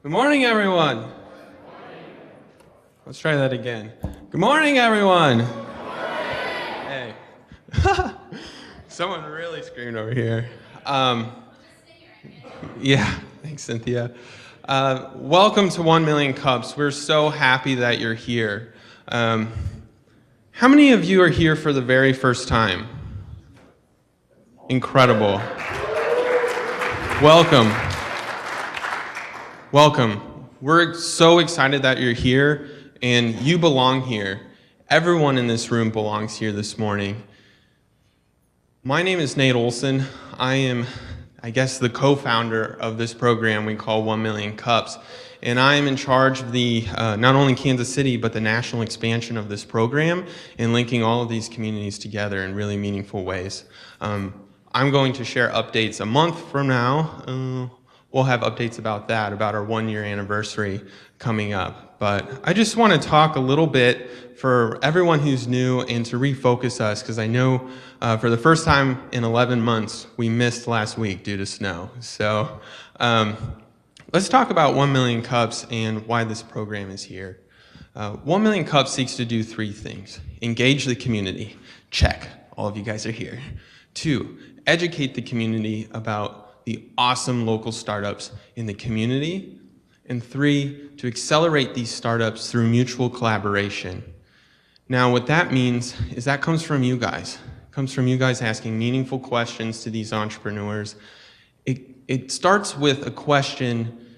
Good morning, everyone. Let's try that again. Good morning, everyone. Hey. Someone really screamed over here. Yeah, thanks, Cynthia. Welcome to 1 Million Cups. We're so happy that you're here. How many of you are here for the very first time? Incredible. Welcome. Welcome. We're so excited that you're here and you belong here. Everyone in this room belongs here this morning. My name is Nate Olson. I am, the co-founder of this program we call 1 Million Cups. And I am in charge of the, not only Kansas City, but the national expansion of this program and linking all of these communities together in really meaningful ways. I'm going to share updates a month from now. We'll have updates about that, about our 1-year anniversary coming up. But I just want to talk a little bit for everyone who's new and to refocus us, because I know for the first time in 11 months, we missed last week due to snow. So let's talk about 1 Million Cups and why this program is here. 1 Million Cups seeks to do 3 things. Engage the community. Check. All of you guys are here. 2, educate the community about the awesome local startups in the community. And 3, to accelerate these startups through mutual collaboration. Now, what that means is that comes from you guys. It comes from you guys asking meaningful questions to these entrepreneurs. It starts with a question,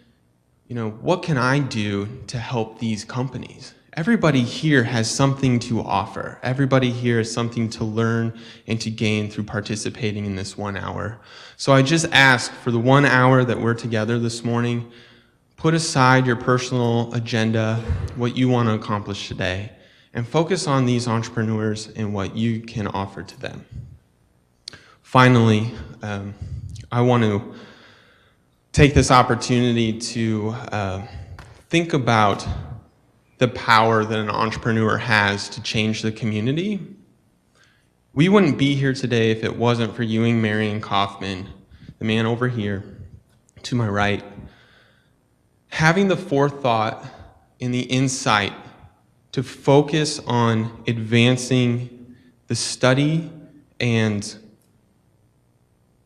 what can I do to help these companies? Everybody here has something to offer. Everybody here has something to learn and to gain through participating in this 1 hour. So I just ask for the 1 hour that we're together this morning, put aside your personal agenda, what you want to accomplish today, and focus on these entrepreneurs and what you can offer to them. Finally, I want to take this opportunity to think about the power that an entrepreneur has to change the community. We wouldn't be here today if it wasn't for Ewing Marion Kaufman, the man over here to my right, having the forethought and the insight to focus on advancing the study and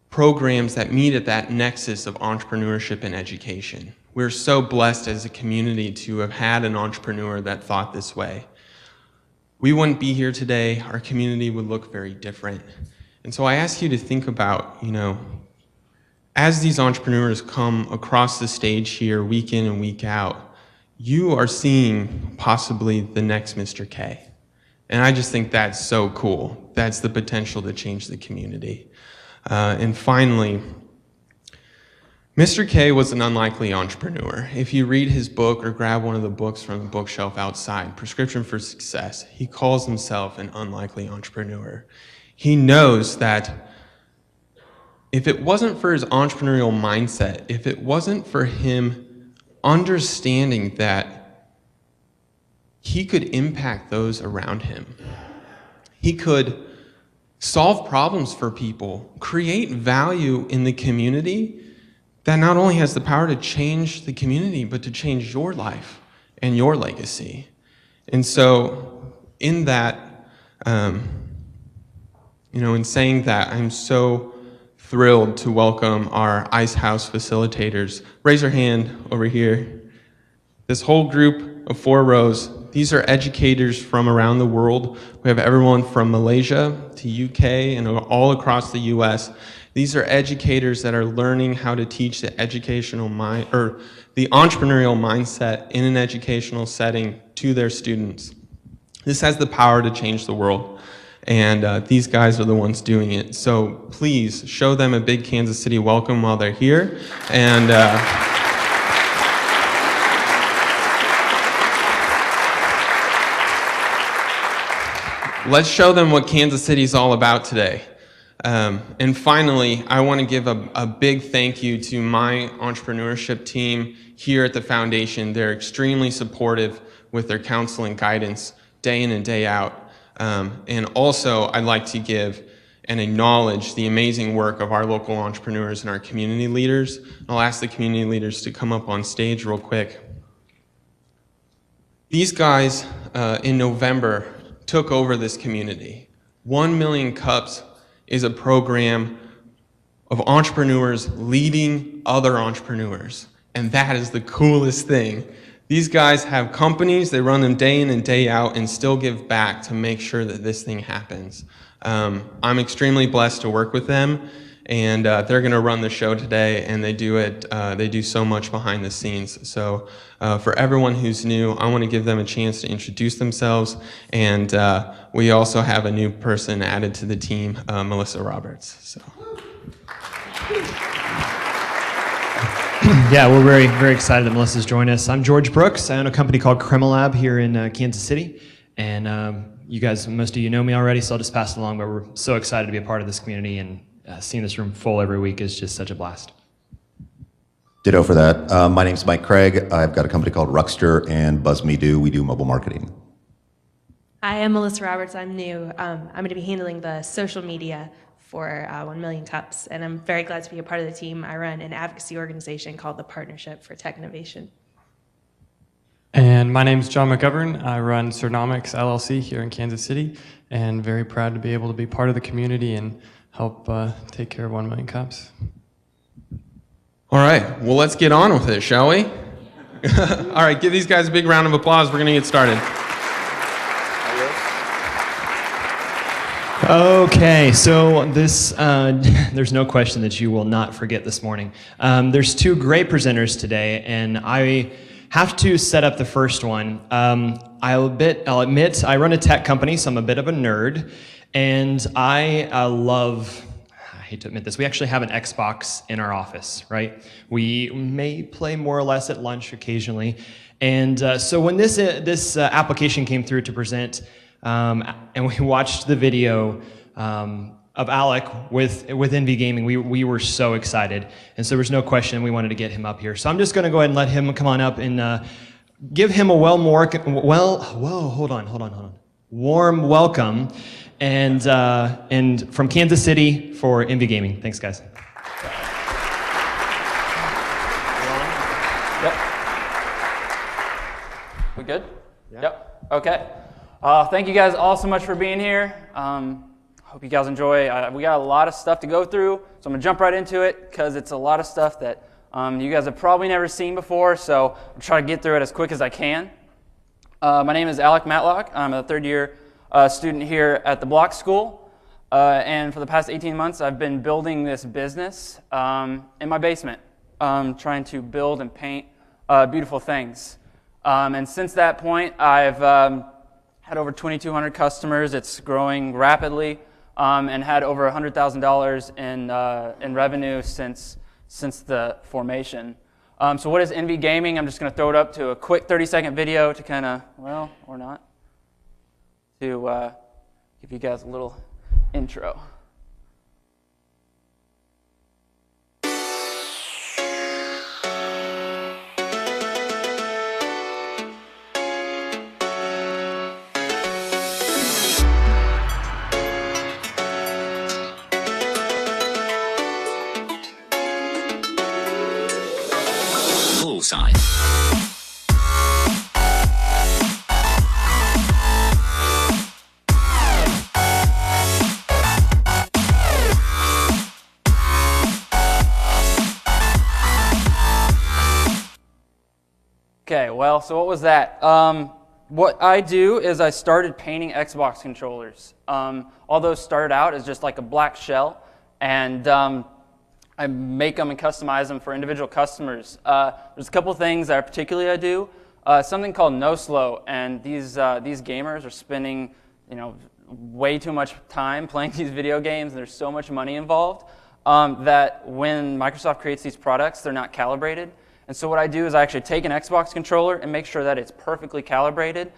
programs that meet at that nexus of entrepreneurship and education. We're so blessed as a community to have had an entrepreneur that thought this way. We wouldn't be here today. Our community would look very different. And so I ask you to think about, as these entrepreneurs come across the stage here week in and week out, you are seeing possibly the next Mr. K. And I just think that's so cool. That's the potential to change the community. And finally, Mr. K was an unlikely entrepreneur. If you read his book or grab one of the books from the bookshelf outside, Prescription for Success, he calls himself an unlikely entrepreneur. He knows that if it wasn't for his entrepreneurial mindset, if it wasn't for him understanding that he could impact those around him, he could solve problems for people, create value in the community, that not only has the power to change the community, but to change your life and your legacy. And so in that, in saying that, I'm so thrilled to welcome our Ice House facilitators. Raise your hand over here. This whole group of 4 rows, these are educators from around the world. We have everyone from Malaysia to UK and all across the US. These are educators that are learning how to teach the the entrepreneurial mindset in an educational setting to their students. This has the power to change the world, and these guys are the ones doing it. So please show them a big Kansas City welcome while they're here, and let's show them what Kansas City is all about today. And finally, I want to give a big thank you to my entrepreneurship team here at the foundation. They're extremely supportive with their counsel and guidance day in and day out. And also, I'd like to give and acknowledge the amazing work of our local entrepreneurs and our community leaders. I'll ask the community leaders to come up on stage real quick. These guys, in November, took over this community. 1 Million Cups is a program of entrepreneurs leading other entrepreneurs, and that is the coolest thing. These guys have companies, they run them day in and day out and still give back to make sure that this thing happens. I'm extremely blessed to work with them, and they're going to run the show today, and they do so much behind the scenes. So for everyone who's new, I want to give them a chance to introduce themselves, and we also have a new person added to the team, Melissa Roberts. So. Yeah, we're very, very excited that Melissa's joined us. I'm George Brooks. I own a company called Crimalab here in Kansas City, and you guys, most of you know me already, so I'll just pass it along, but we're so excited to be a part of this community, and seeing this room full every week is just such a blast. Ditto for that. My name's Mike Craig. I've got a company ccalled Ruckster and BuzzMeDo. We do mobile marketing. Hi, I'm Melissa Roberts. I'm new. I'm going to be handling the social media for 1 Million Cups, and I'm very glad to be a part of the team. I run an advocacy organization called the Partnership for Tech Innovation. And my name is John McGovern. I run Cernomics LLC here in Kansas City, and very proud to be able to be part of the community and help take care of 1 Million Cups. All right, well, let's get on with it, shall we? All right, give these guys a big round of applause. We're going to get started. Okay, so this, there's no question that you will not forget this morning. There's two great presenters today, and I have to set up the first one. I'll admit, I run a tech company, so I'm a bit of a nerd, and I hate to admit this, we actually have an Xbox in our office, right? We may play more or less at lunch occasionally, and so when this application came through to present, and we watched the video of Alec with Envy Gaming, we were so excited, and so there was no question we wanted to get him up here. So I'm just going to go ahead and let him come on up and give him a warm welcome, and from Kansas City for Envy Gaming. Thanks, guys. Yep. We good? Yeah. Yep. Okay. Thank you guys all so much for being here. Hope you guys enjoy. We got a lot of stuff to go through, so I'm going to jump right into it because it's a lot of stuff that you guys have probably never seen before, so I'll try to get through it as quick as I can. My name is Alec Matlock. I'm a third-year student here at the Block School, and for the past 18 months I've been building this business in my basement, trying to build and paint beautiful things. And since that point, I've had over 2,200 customers. It's growing rapidly, and had over $100,000 in revenue since the formation. So what is Envy Gaming? I'm just going to throw it up to a quick 30-second video to kind of, well, or not, to give you guys a little intro. Side. Okay, well, so what was that? What I do is I started painting Xbox controllers. All those started out as just like a black shell, and I make them and customize them for individual customers. There's a couple things that I do. Something called no slow, and these gamers are spending, way too much time playing these video games. There's so much money involved that when Microsoft creates these products, they're not calibrated. And so what I do is I actually take an Xbox controller and make sure that it's perfectly calibrated,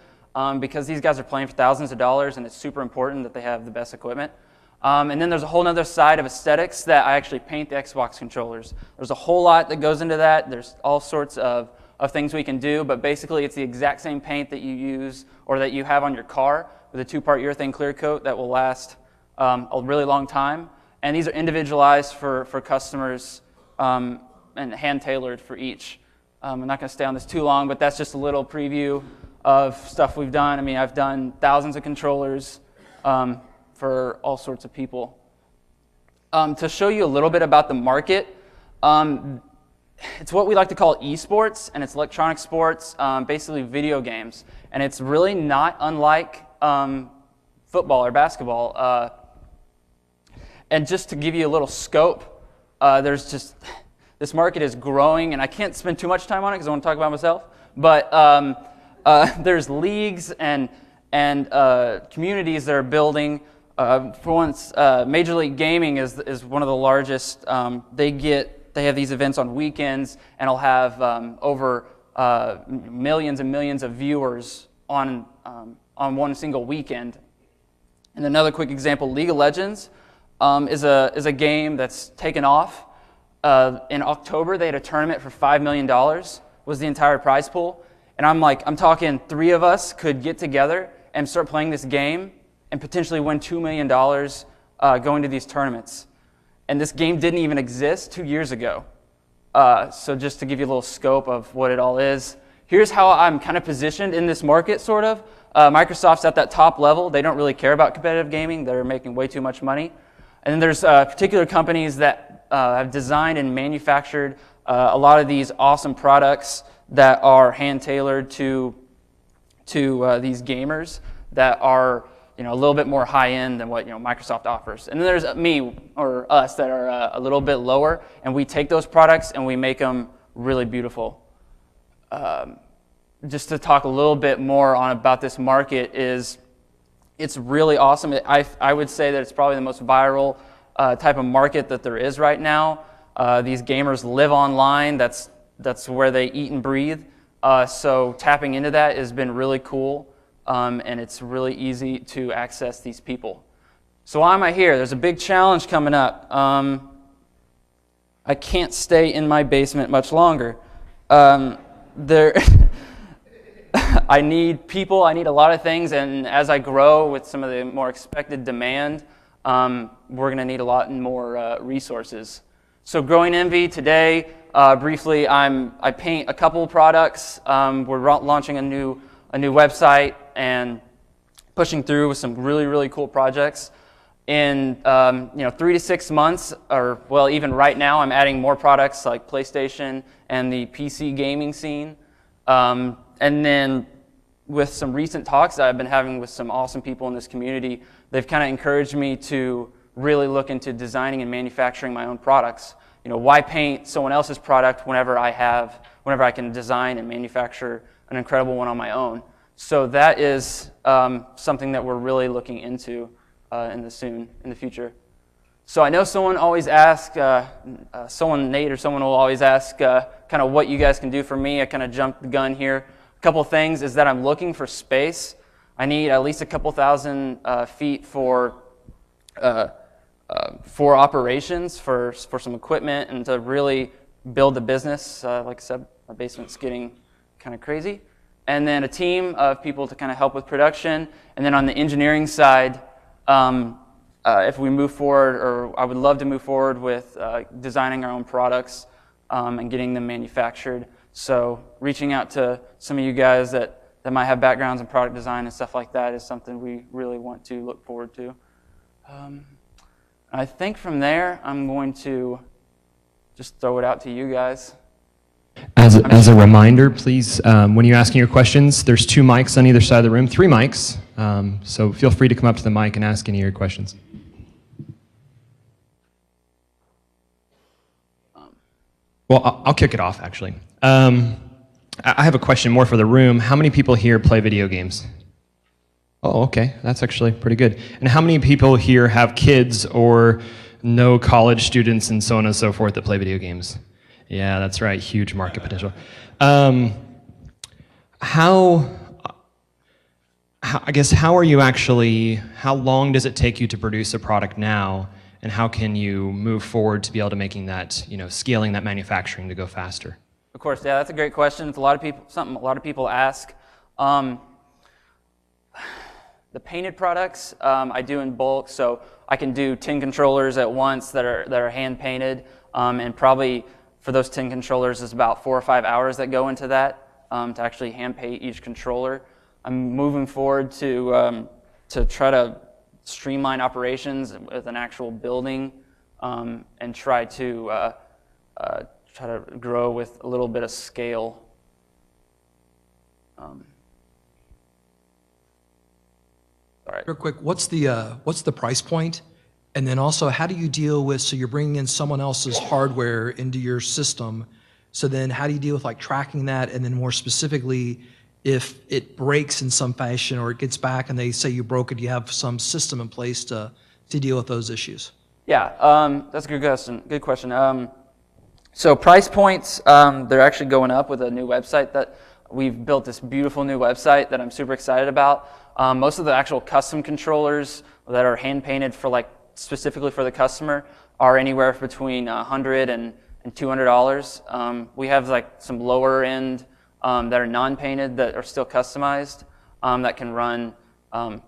because these guys are playing for thousands of dollars, and it's super important that they have the best equipment. And then there's a whole other side of aesthetics that I actually paint the Xbox controllers. There's a whole lot that goes into that. There's all sorts of things we can do, but basically it's the exact same paint that you use or that you have on your car with a 2-part urethane clear coat that will last a really long time. And these are individualized for customers and hand-tailored for each. I'm not going to stay on this too long, but that's just a little preview of stuff we've done. I mean, I've done thousands of controllers for all sorts of people. To show you a little bit about the market, it's what we like to call esports, and it's electronic sports, basically video games. And it's really not unlike football or basketball. And just to give you a little scope, this market is growing, and I can't spend too much time on it because I want to talk about myself. But there's leagues and communities that are building. For once, Major League Gaming is one of the largest. They have these events on weekends, and it'll have over millions and millions of viewers on one single weekend. And another quick example, League of Legends is a game that's taken off. In October, they had a tournament for $5 million, was the entire prize pool. And I'm talking 3 of us could get together and start playing this game and potentially win $2 million going to these tournaments. And this game didn't even exist 2 years ago. So just to give you a little scope of what it all is, here's how I'm kind of positioned in this market, sort of. Microsoft's at that top level. They don't really care about competitive gaming. They're making way too much money. And then there's particular companies that have designed and manufactured a lot of these awesome products that are hand-tailored to these gamers that are a little bit more high-end than what Microsoft offers. And then there's me or us that are a little bit lower, and we take those products and we make them really beautiful. Just to talk a little bit more about this market it's really awesome. I would say that it's probably the most viral type of market that there is right now. These gamers live online. That's where they eat and breathe. So tapping into that has been really cool. And it's really easy to access these people. So why am I here? There's a big challenge coming up. I can't stay in my basement much longer. I need people, I need a lot of things, and as I grow with some of the more expected demand, we're going to need a lot more resources. So growing Envy today, briefly, I paint a couple products. We're launching a new website and pushing through with some really, really cool projects. In 3 to 6 months, or well, even right now, I'm adding more products like PlayStation and the PC gaming scene. And then with some recent talks that I've been having with some awesome people in this community, they've kind of encouraged me to really look into designing and manufacturing my own products. Why paint someone else's product whenever I can design and manufacture an incredible one on my own? So that is something that we're really looking into in the future. So I know someone always asks, Nate or someone will always ask kind of what you guys can do for me. I kind of jumped the gun here. A couple things is that I'm looking for space. I need at least a couple thousand feet for operations, for some equipment, and to really build the business. Like I said, my basement's getting kind of crazy. And then a team of people to kind of help with production. And then on the engineering side, if we move forward, or I would love to move forward with designing our own products and getting them manufactured. So reaching out to some of you guys that might have backgrounds in product design and stuff like that is something we really want to look forward to. I think from there, I'm going to just throw it out to you guys. As a reminder, please, when you're asking your questions, there's 2 mics on either side of the room, 3 mics. So feel free to come up to the mic and ask any of your questions. Well, I'll kick it off, actually. I have a question more for the room. How many people here play video games? Oh, okay. That's actually pretty good. And how many people here have kids or know college students and so on and so forth that play video games? Yeah, that's right. Huge market potential. How long does it take you to produce a product now, and how can you move forward to be able to making that, scaling that manufacturing to go faster? Of course, yeah, that's a great question. It's something a lot of people ask. the painted products, I do in bulk, so I can do 10 controllers at once that are hand painted, and probably for those 10 controllers is about 4 or 5 hours that go into that to actually hand paint each controller. I'm moving forward to try to streamline operations with an actual building, and try to grow with a little bit of scale. All right. Real quick, what's the price point? And then also, how do you deal with, so you're bringing in someone else's hardware into your system, so then how do you deal with like tracking that? And then more specifically, if it breaks in some fashion or it gets back and they say you broke it, do you have some system in place to deal with those issues? Yeah, that's a good question. Good question. So price points, they're actually going up with a new website that we've built, this beautiful new website that I'm super excited about. Most of the actual custom controllers that are hand painted for like specifically for the customer are anywhere between $100 and $200. We have like some lower end that are non-painted that are still customized that can run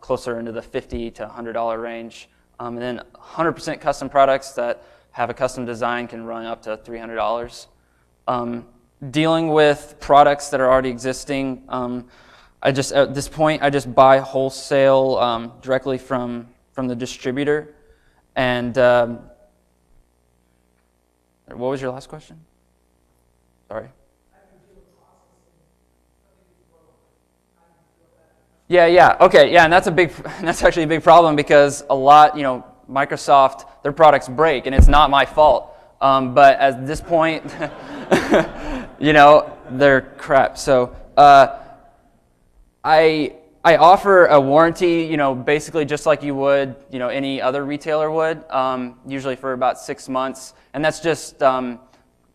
closer into the $50 to $100 range. And then 100% custom products that have a custom design can run up to $300. Dealing with products that are already existing, at this point, I just buy wholesale directly from the distributor. And what was your last question? Sorry. Yeah. Okay. Yeah, and that's actually a big problem because a lot, Microsoft, their products break, and it's not my fault. But at this point, they're crap. So I offer a warranty, basically just like you would, any other retailer would, usually for about 6 months. And that's just a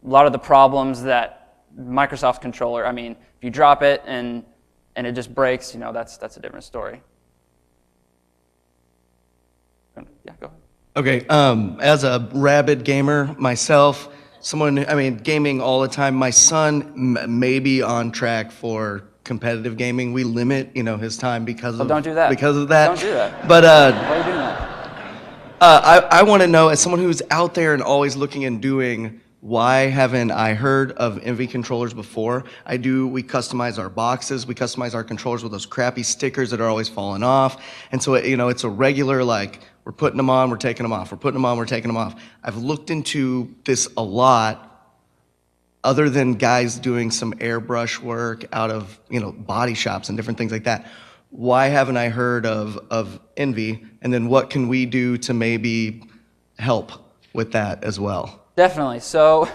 lot of the problems that Microsoft controller, if you drop it and it just breaks, that's a different story. Yeah, go ahead. Okay, as a rabid gamer myself, gaming all the time, my son may be on track for competitive gaming. We limit, his time because of don't do that. Because of that. Don't do that. But why are you doing that? I want to know, as someone who's out there and always looking and doing, why haven't I heard of Envy controllers before? We customize our boxes, we customize our controllers with those crappy stickers that are always falling off. And so, it's a regular, we're putting them on, we're taking them off, we're putting them on, we're taking them off. I've looked into this a lot, other than guys doing some airbrush work out of, body shops and different things like that. Why haven't I heard of Envy? And then what can we do to maybe help with that as well? Definitely. So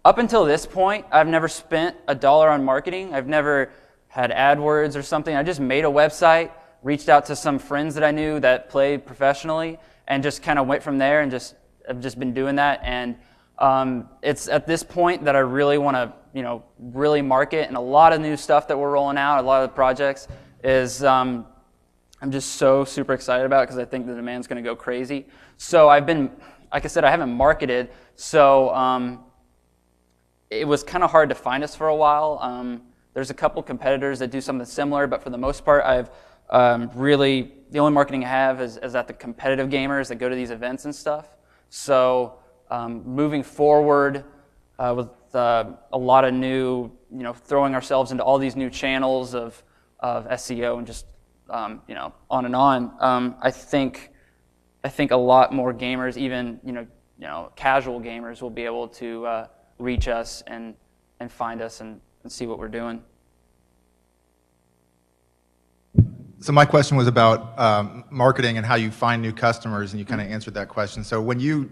up until this point, I've never spent $1 on marketing. I've never had AdWords or something. I just made a website, reached out to some friends that I knew that played professionally, and just kind of went from there, and I've just been doing that. And it's at this point that I really want to, really market, and a lot of new stuff that we're rolling out, a lot of the projects is I'm just so super excited about it because I think the demand's going to go crazy. So I've been, like I said, I haven't marketed, so it was kind of hard to find us for a while. There's a couple competitors that do something similar, but for the most part, I've really, the only marketing I have is at the competitive gamers that go to these events and stuff. So moving forward with a lot of new, throwing ourselves into all these new channels of SEO and just, on and on. I think a lot more gamers, even casual gamers, will be able to reach us and find us and see what we're doing. So my question was about marketing and how you find new customers, and you kind of answered that question. So when you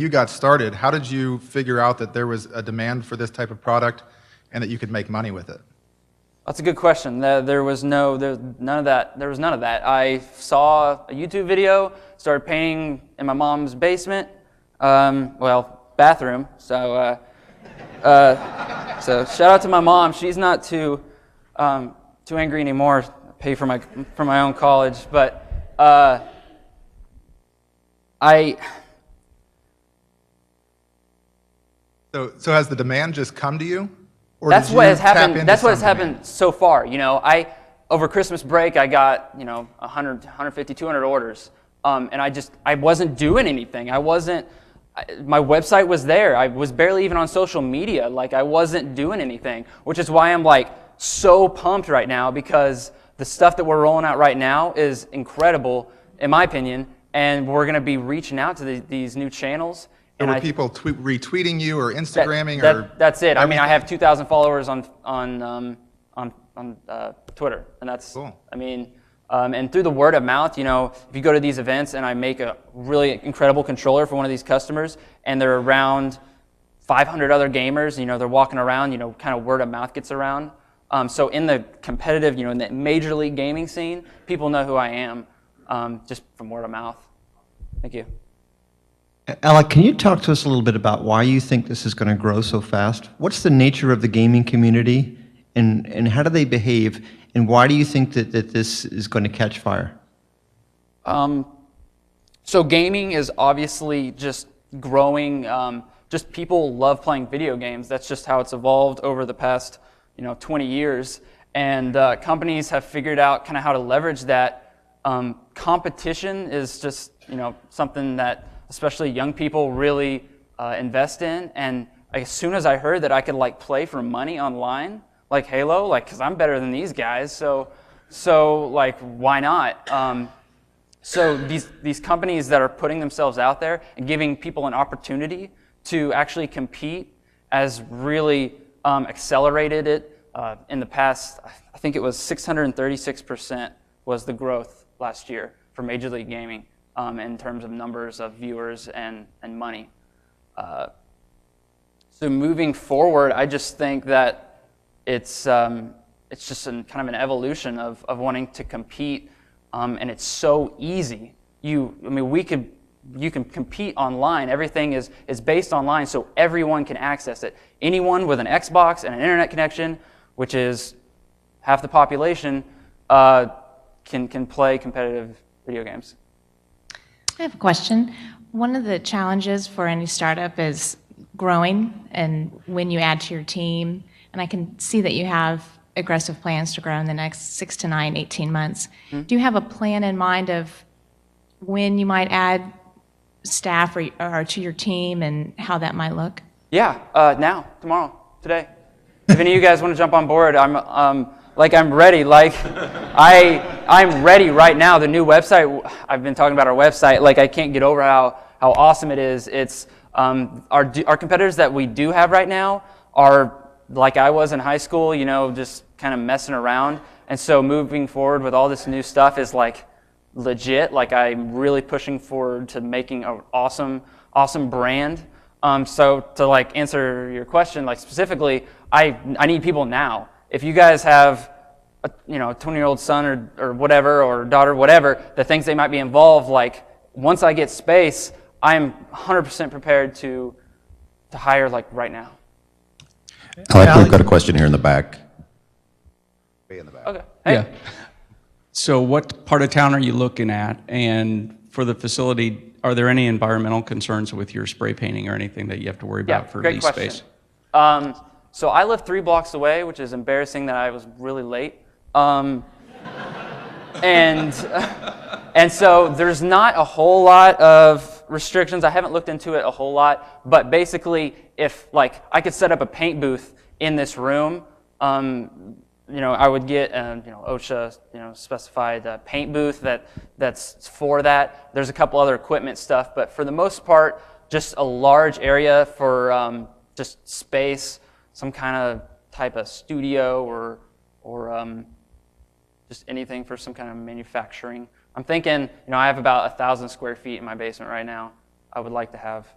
got started, how did you figure out that there was a demand for this type of product and that you could make money with it? That's a good question. There was none of that. I saw a YouTube video, started painting in my mom's basement, bathroom. So shout out to my mom. She's not too angry anymore. I pay for my own college, but So has the demand just come to you? Or that's did what you has tap happened. into That's what has some happened demand? so far. over Christmas break, I got 100, 150, 200 orders, and I wasn't doing anything. My website was there. I was barely even on social media. Like, I wasn't doing anything, which is why I'm like so pumped right now, because the stuff that we're rolling out right now is incredible, in my opinion, and we're going to be reaching out to these new channels. And were people retweeting you or Instagramming or? That's it. I mean, I have 2,000 followers on Twitter, and that's cool. I mean, and through the word of mouth, if you go to these events and I make a really incredible controller for one of these customers, and they're around 500 other gamers, they're walking around, kind of word of mouth gets around. So in the competitive, in the major league gaming scene, people know who I am just from word of mouth. Thank you. Alec, can you talk to us a little bit about why you think this is going to grow so fast? What's the nature of the gaming community, and how do they behave, and why do you think that this is going to catch fire? So gaming is obviously just growing. Just people love playing video games. That's just how it's evolved over the past 20 years. And companies have figured out kind of how to leverage that. Competition is just something that especially young people really invest in. And as soon as I heard that I could play for money online, like Halo, because I'm better than these guys, so why not? So these companies that are putting themselves out there and giving people an opportunity to actually compete has really accelerated it. In the past, I think it was 636% was the growth last year for Major League Gaming. In terms of numbers of viewers and money. So moving forward, I just think that it's just kind of an evolution of wanting to compete, and it's so easy. You can compete online. Everything is based online, so everyone can access it. Anyone with an Xbox and an internet connection, which is half the population, can play competitive video games. I have a question. One of the challenges for any startup is growing, and when you add to your team, and I can see that you have aggressive plans to grow in the next 6 to 9, 18 months. Mm-hmm. Do you have a plan in mind of when you might add staff or to your team and how that might look? Yeah, now, tomorrow, today. If any of you guys want to jump on board, I'm ready. I'm ready right now. The new website, I've been talking about our website. I can't get over how awesome it is. It's our competitors that we do have right now are like I was in high school, just kind of messing around. And so moving forward with all this new stuff is legit. I'm really pushing forward to making an awesome brand. So to answer your question, specifically, I need people now. If you guys have a 20-year-old son or whatever, or daughter, whatever, that thinks they might be involved, once I get space, I'm 100% prepared to hire right now. Alec, we've got a question here in the back. Way in the back. Okay. Hey. Yeah. So what part of town are you looking at? And for the facility, are there any environmental concerns with your spray painting or anything that you have to worry about for lease space? So I live 3 blocks away, which is embarrassing that I was really late. And so there's not a whole lot of restrictions. I haven't looked into it a whole lot, but basically, if I could set up a paint booth in this room, I would get OSHA specified paint booth that's for that. There's a couple other equipment stuff, but for the most part, just a large area for just space. Some kind of type of studio or just anything for some kind of manufacturing. I'm thinking, I have about 1,000 square feet in my basement right now. I would like to have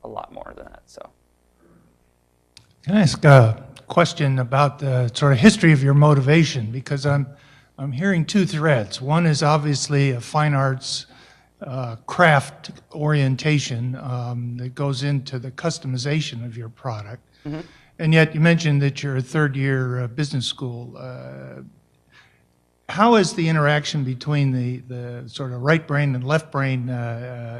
a lot more than that. So, can I ask a question about the sort of history of your motivation? Because I'm hearing 2 threads. One is obviously a fine arts craft orientation that goes into the customization of your product. Mm-hmm. And yet you mentioned that you're a 3rd-year business school. How has the interaction between the sort of right brain and left brain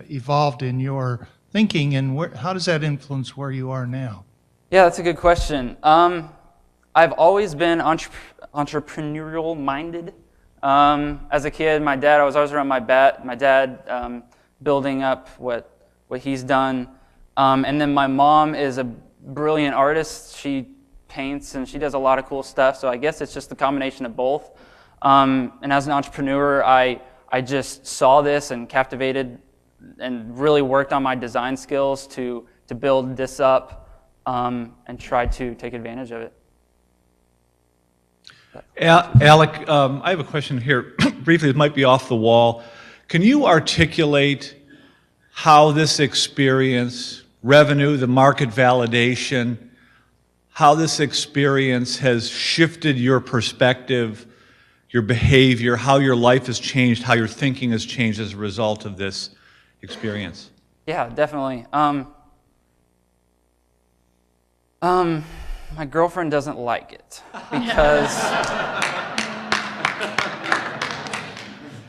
evolved in your thinking, and how does that influence where you are now? Yeah, that's a good question. I I've always been entrepreneurial minded. As a kid, I was always around my dad building up what he's done. And then my mom is a brilliant artist. She paints and she does a lot of cool stuff. So I guess it's just the combination of both. And as an entrepreneur, I just saw this and captivated and really worked on my design skills to build this up and try to take advantage of it. Alec, I have a question here. Briefly, it might be off the wall. Can you articulate how this experience, revenue, the market validation, how this experience has shifted your perspective, your behavior, how your life has changed, how your thinking has changed as a result of this experience? Yeah, definitely. My girlfriend doesn't like it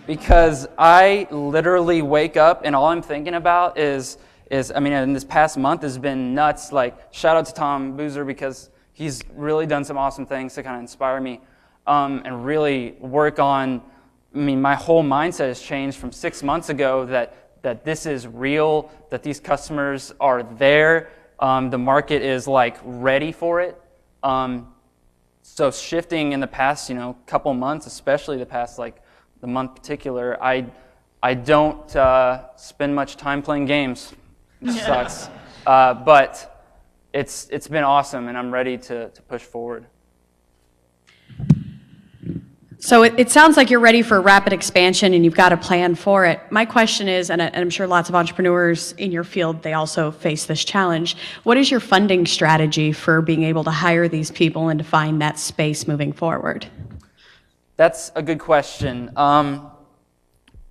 because I literally wake up and all I'm thinking about is in this past month has been nuts. Like, shout out to Tom Boozer because he's really done some awesome things to kind of inspire me and really work on. My whole mindset has changed from 6 months ago that this is real, that these customers are there. The market is like ready for it. So shifting in the past, couple months, especially the past the month particular, I don't spend much time playing games. It sucks, but it's been awesome, and I'm ready to push forward. So it sounds like you're ready for rapid expansion and you've got a plan for it. My question is, and I'm sure lots of entrepreneurs in your field, they also face this challenge. What is your funding strategy for being able to hire these people and to find that space moving forward? That's a good question.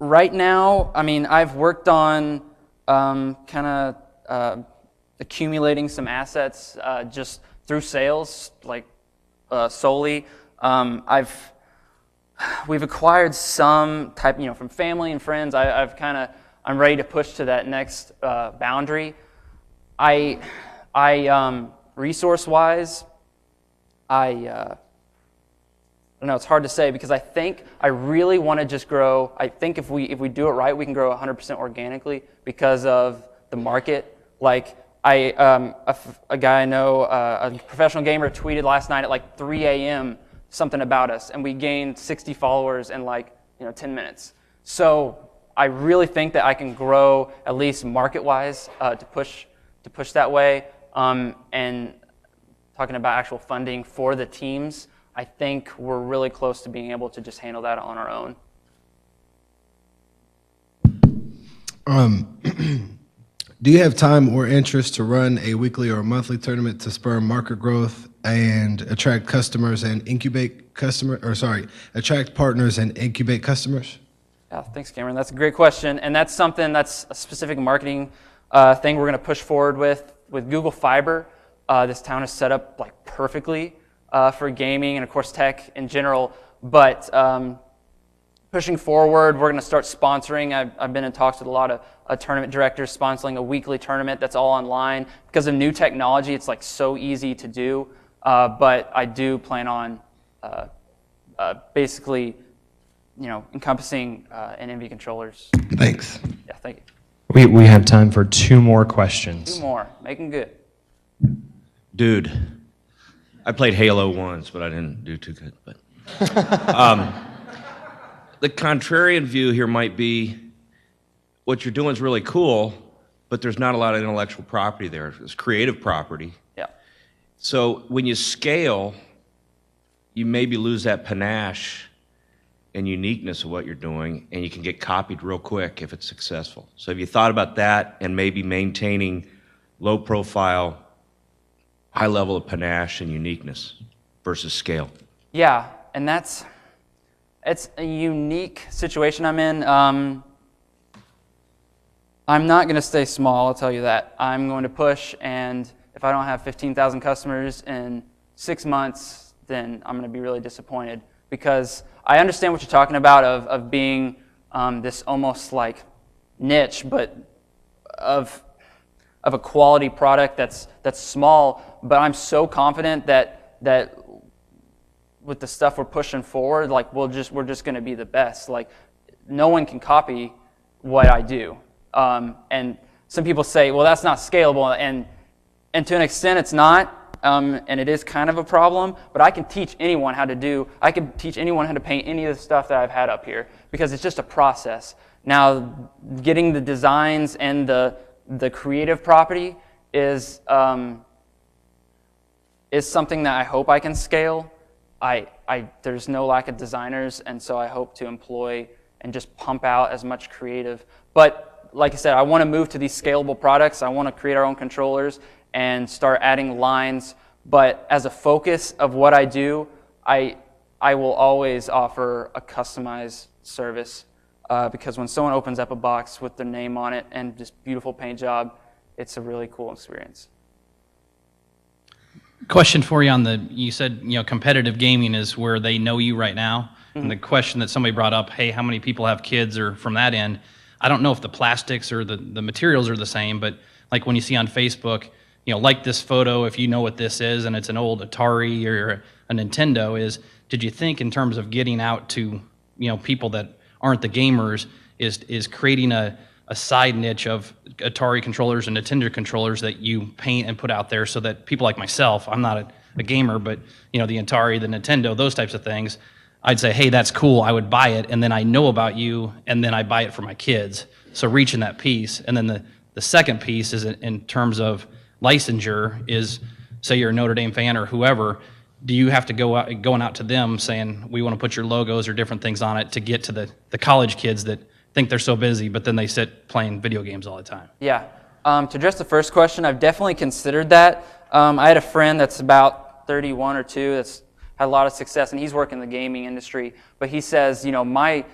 Right now, I've worked on accumulating some assets just through sales, solely. We've acquired some type, from family and friends. I'm ready to push to that next boundary. Resource-wise, I don't know. It's hard to say because I think I really want to just grow. I think if we do it right, we can grow 100% organically because of the market. A guy I know, a professional gamer, tweeted last night at 3 a.m. something about us, and we gained 60 followers in 10 minutes. So I really think that I can grow at least market-wise to push that way. And talking about actual funding for the teams, I think we're really close to being able to just handle that on our own. Do you have time or interest to run a weekly or monthly tournament to spur market growth and attract customers and attract partners and incubate customers? Yeah, thanks, Cameron. That's a great question, and that's something that's a specific marketing thing we're going to push forward with Google Fiber. This town is set up perfectly for gaming and of course tech in general. But pushing forward, we're going to start sponsoring. I've been in talks with a lot of tournament directors sponsoring a weekly tournament that's all online. Because of new technology, it's so easy to do. But I do plan on basically, encompassing NV controllers. Thanks. Yeah, thank you. We have time for 2 more questions. 2 more. Make them good. Dude, I played Halo once, but I didn't do too good. But the contrarian view here might be what you're doing is really cool, but there's not a lot of intellectual property there. It's creative property. Yeah. So when you scale, you maybe lose that panache and uniqueness of what you're doing, and you can get copied real quick if it's successful. So have you thought about that and maybe maintaining low profile, high level of panache and uniqueness versus scale? Yeah, and it's a unique situation I'm in. I'm not going to stay small, I'll tell you that. I'm going to push, and if I don't have 15,000 customers in 6 months, then I'm going to be really disappointed. Because I understand what you're talking about of being this almost niche, but of a quality product that's small. But I'm so confident that with the stuff we're pushing forward, like we're just going to be the best. Like no one can copy what I do. And some people say, well, that's not scalable, and to an extent it's not, and it is kind of a problem, but I can teach anyone how to paint any of the stuff that I've had up here, because it's just a process. Now, getting the designs and the creative property is something that I hope I can scale. There's no lack of designers, and so I hope to employ and just pump out as much creative. But like I said, I want to move to these scalable products. I want to create our own controllers and start adding lines. But as a focus of what I do, I will always offer a customized service, because when someone opens up a box with their name on it and just beautiful paint job, it's a really cool experience. Question for you on you said, competitive gaming is where they know you right now. Mm-hmm. And the question that somebody brought up, hey, how many people have kids, or from that end, I don't know if the plastics or the materials are the same, but like when you see on Facebook, like this photo, if you know what this is and it's an old Atari or a Nintendo, did you think in terms of getting out to, people that aren't the gamers, is creating a side niche of Atari controllers and Nintendo controllers that you paint and put out there so that people like myself, I'm not a gamer, but the Atari, the Nintendo, those types of things, I'd say, hey, that's cool, I would buy it, and then I know about you, and then I buy it for my kids. So reaching that piece. And then the second piece is in terms of licensure is, say you're a Notre Dame fan or whoever, do you have to going out to them saying, we want to put your logos or different things on it to get to the college kids that think they're so busy, but then they sit playing video games all the time? Yeah. To address the first question, I've definitely considered that. I had a friend that's about 31 or 2 that's had a lot of success, and he's working in the gaming industry. But he says, my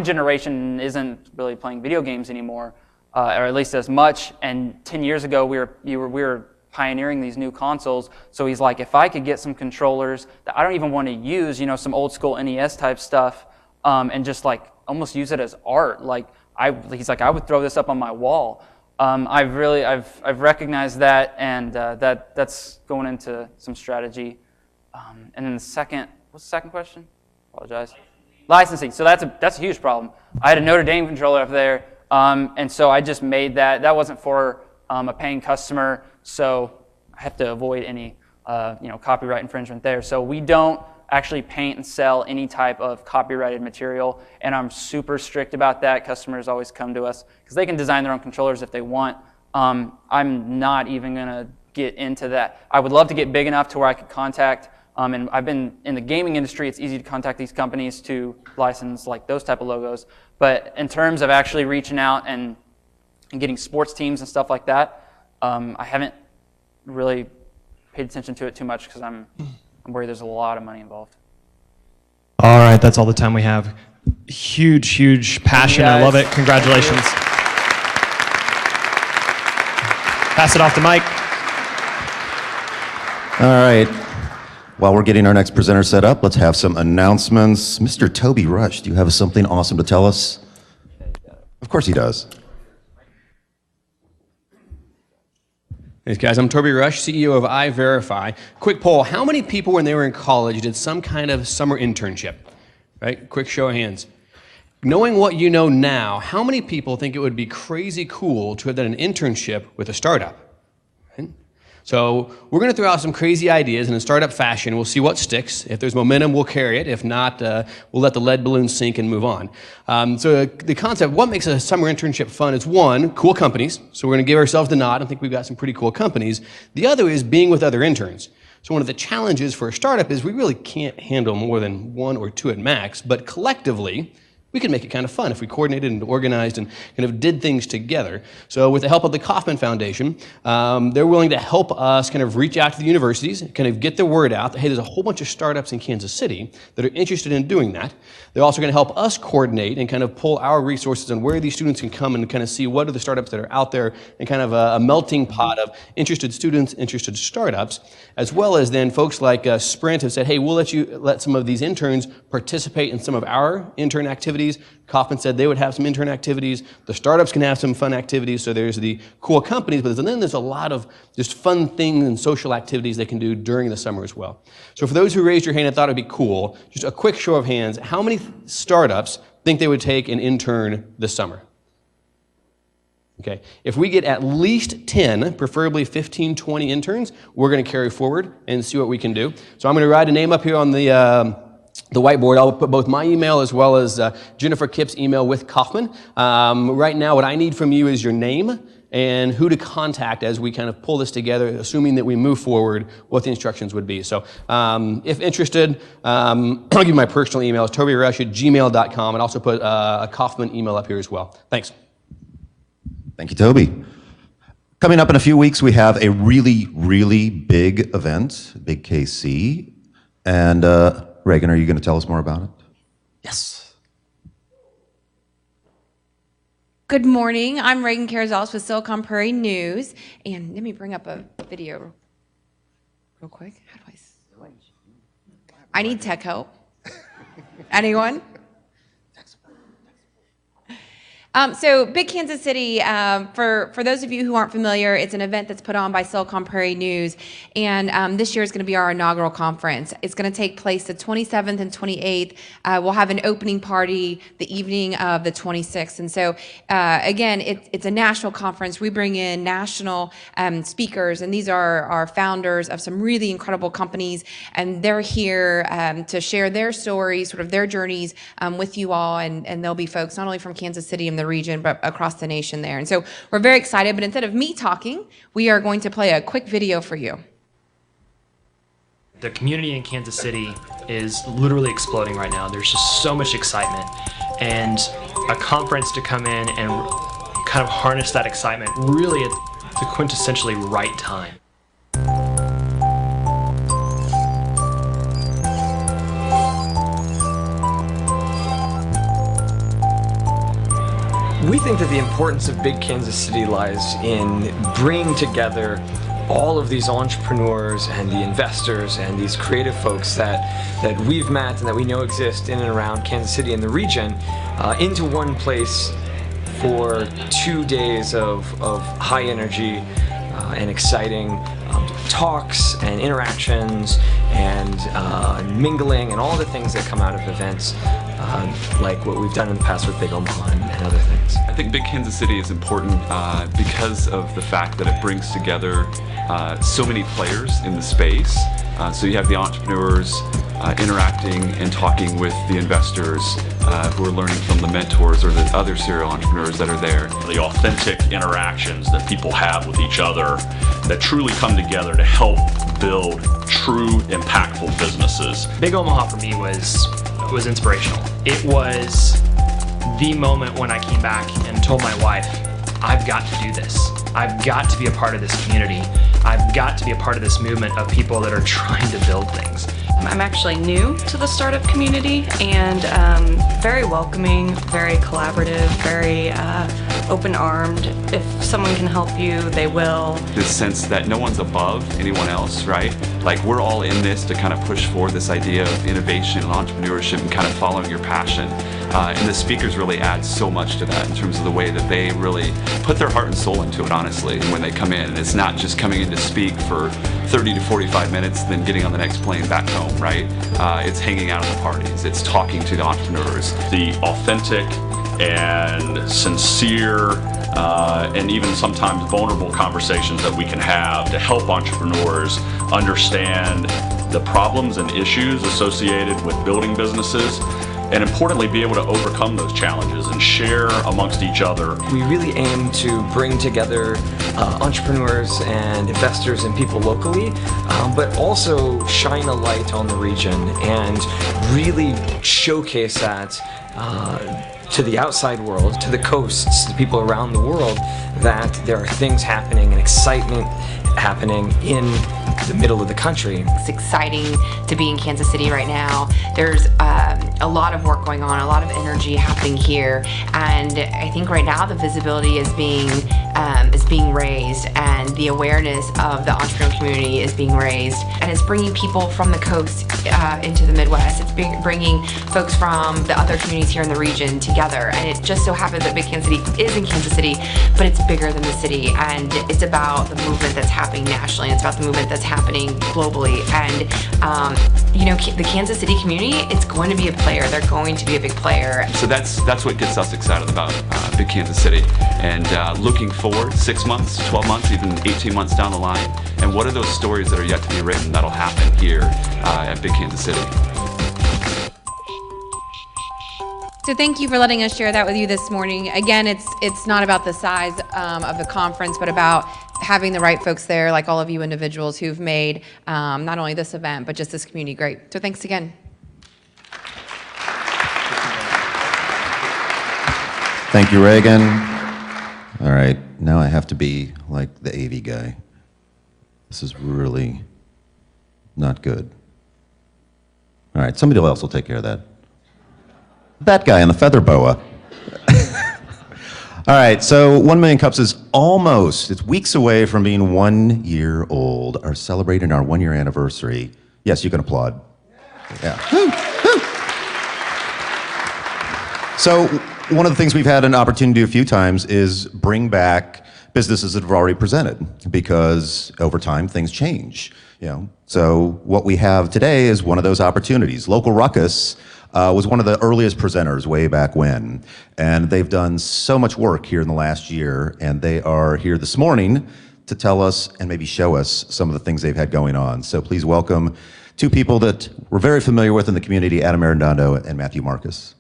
generation isn't really playing video games anymore, or at least as much. And 10 years ago, we were pioneering these new consoles. So he's like, if I could get some controllers that I don't even want to use, some old school NES type stuff, and just like almost use it as art. He's like, I would throw this up on my wall. I've recognized that, and that's going into some strategy. And then what's the second question? Apologize. Licensing. So that's a huge problem. I had a Notre Dame controller up there, and so I just made that. That wasn't for a paying customer, so I have to avoid any copyright infringement there. So we don't actually paint and sell any type of copyrighted material, and I'm super strict about that. Customers always come to us because they can design their own controllers if they want. I'm not even going to get into that. I would love to get big enough to where I could contact, and I've been in the gaming industry, it's easy to contact these companies to license like those type of logos. But in terms of actually reaching out and getting sports teams and stuff like that, I haven't really paid attention to it too much because I'm worried there's a lot of money involved. All right, that's all the time we have. Huge passion. I love it. Congratulations. Pass it off to Mike. All right. While we're getting our next presenter set up, let's have some announcements. Mr. Toby Rush, do you have something awesome to tell us? Of course he does. Hey guys, I'm Toby Rush, CEO of iVerify. Quick poll, how many people when they were in college did some kind of summer internship? Right? Quick show of hands. Knowing what you know now, how many people think it would be crazy cool to have done an internship with a startup? Right? So we're going to throw out some crazy ideas in a startup fashion. We'll see what sticks. If there's momentum, we'll carry it. If not, we'll let the lead balloon sink and move on. So the concept, what makes a summer internship fun is one, cool companies. So we're going to give ourselves the nod. I think we've got some pretty cool companies. The other is being with other interns. So one of the challenges for a startup is we really can't handle more than 1 or 2 at max, but collectively, we could make it kind of fun if we coordinated and organized and kind of did things together. So with the help of the Kauffman Foundation, they're willing to help us kind of reach out to the universities, kind of get the word out that, hey, there's a whole bunch of startups in Kansas City that are interested in doing that. They're also going to help us coordinate and kind of pull our resources on where these students can come and kind of see what are the startups that are out there and kind of a melting pot of interested students, interested startups, as well as then folks like Sprint have said, hey, we'll let some of these interns participate in some of our intern activities activities. Kaufman said they would have some intern activities. The startups can have some fun activities. So there's the cool companies, but then there's a lot of just fun things and social activities they can do during the summer as well. So for those who raised your hand and thought it'd be cool, just a quick show of hands, how many startups think they would take an intern this summer? Okay, if we get at least 10, preferably 15, 20 interns, we're going to carry forward and see what we can do. So I'm going to write a name up here on the whiteboard. I'll put both my email as well as Jennifer Kipp's email with Kaufman. Right now, what I need from you is your name and who to contact as we kind of pull this together, assuming that we move forward, what the instructions would be. So if interested, I'll give you my personal email. It's tobyrush@gmail.com, and also put a Kaufman email up here as well. Thanks. Thank you, Toby. Coming up in a few weeks, we have a really, really big event, Big KC. And Reagan, are you going to tell us more about it? Yes. Good morning. I'm Reagan Carrizales with Silicon Prairie News. And let me bring up a video real quick. How do I switch? I need tech help. Anyone? So Big Kansas City, for those of you who aren't familiar, it's an event that's put on by Silicon Prairie News, and this year is going to be our inaugural conference. It's going to take place the 27th and 28th. We'll have an opening party the evening of the 26th, and so again, it's a national conference. We bring in national speakers, and these are founders of some really incredible companies, and they're here to share their stories, sort of their journeys with you all, and there'll be folks not only from Kansas City and the region, but across the nation there. And so we're very excited, but instead of me talking, we are going to play a quick video for you. The community in Kansas City is literally exploding right now. There's just so much excitement, and a conference to come in and kind of harness that excitement really at the quintessentially right time. We think that the importance of Big Kansas City lies in bringing together all of these entrepreneurs and the investors and these creative folks that we've met and that we know exist in and around Kansas City and the region into one place for 2 days of high energy and exciting talks and interactions and mingling and all the things that come out of events like what we've done in the past with Big Omaha and other things. I think Big Kansas City is important because of the fact that it brings together so many players in the space. So you have the entrepreneurs interacting and talking with the investors who are learning from the mentors or the other serial entrepreneurs that are there. The authentic interactions that people have with each other that truly come together to help build true, impactful businesses. Big Omaha for me was inspirational. It was the moment when I came back and told my wife, I've got to do this. I've got to be a part of this community. I've got to be a part of this movement of people that are trying to build things. I'm actually new to the startup community and very welcoming, very collaborative, very open-armed. If someone can help you, they will. This sense that no one's above anyone else, right? Like we're all in this to kind of push forward this idea of innovation and entrepreneurship and kind of following your passion. And the speakers really add so much to that in terms of the way that they really put their heart and soul into it, honestly, when they come in. And it's not just coming in to speak for 30 to 45 minutes, then getting on the next plane back home, right? It's hanging out at the parties. It's talking to the entrepreneurs. The authentic and sincere and even sometimes vulnerable conversations that we can have to help entrepreneurs understand the problems and issues associated with building businesses, and importantly, be able to overcome those challenges and share amongst each other. We really aim to bring together entrepreneurs and investors and people locally, but also shine a light on the region and really showcase that to the outside world, to the coasts, to people around the world, that there are things happening and excitement happening in the middle of the country. It's exciting to be in Kansas City right now. There's a lot of work going on, a lot of energy happening here, and I think right now the visibility is being is being raised, and the awareness of the entrepreneurial community is being raised, and it's bringing people from the coast into the Midwest. It's bringing folks from the other communities here in the region together, and it just so happens that Big Kansas City is in Kansas City, but it's bigger than the city, and it's about the movement that's happening nationally. It's about the movement that's happening globally, and the Kansas City community, it's going to be a player. They're going to be a big player. So that's what gets us excited about Big Kansas City, and looking forward 6 months, 12 months, even 18 months down the line, and what are those stories that are yet to be written that'll happen here at Big Kansas City. So thank you for letting us share that with you this morning. Again, it's not about the size of the conference, but about having the right folks there, like all of you individuals who've made not only this event, but just this community great. So thanks again. Thank you, Reagan. All right, now I have to be like the AV guy. This is really not good. All right, somebody else will take care of that. That guy in the feather boa. All right, so 1 Million Cups is it's weeks away from being 1 year old. Are celebrating our 1 year anniversary. Yes, you can applaud. Yeah. Woo, woo. So one of the things we've had an opportunity to do a few times is bring back businesses that have already presented, because over time things change. So what we have today is one of those opportunities. Local Ruckus was one of the earliest presenters way back when, and they've done so much work here in the last year, and they are here this morning to tell us and maybe show us some of the things they've had going on. So please welcome two people that we're very familiar with in the community, Adam Arredondo and Matthew Marcus.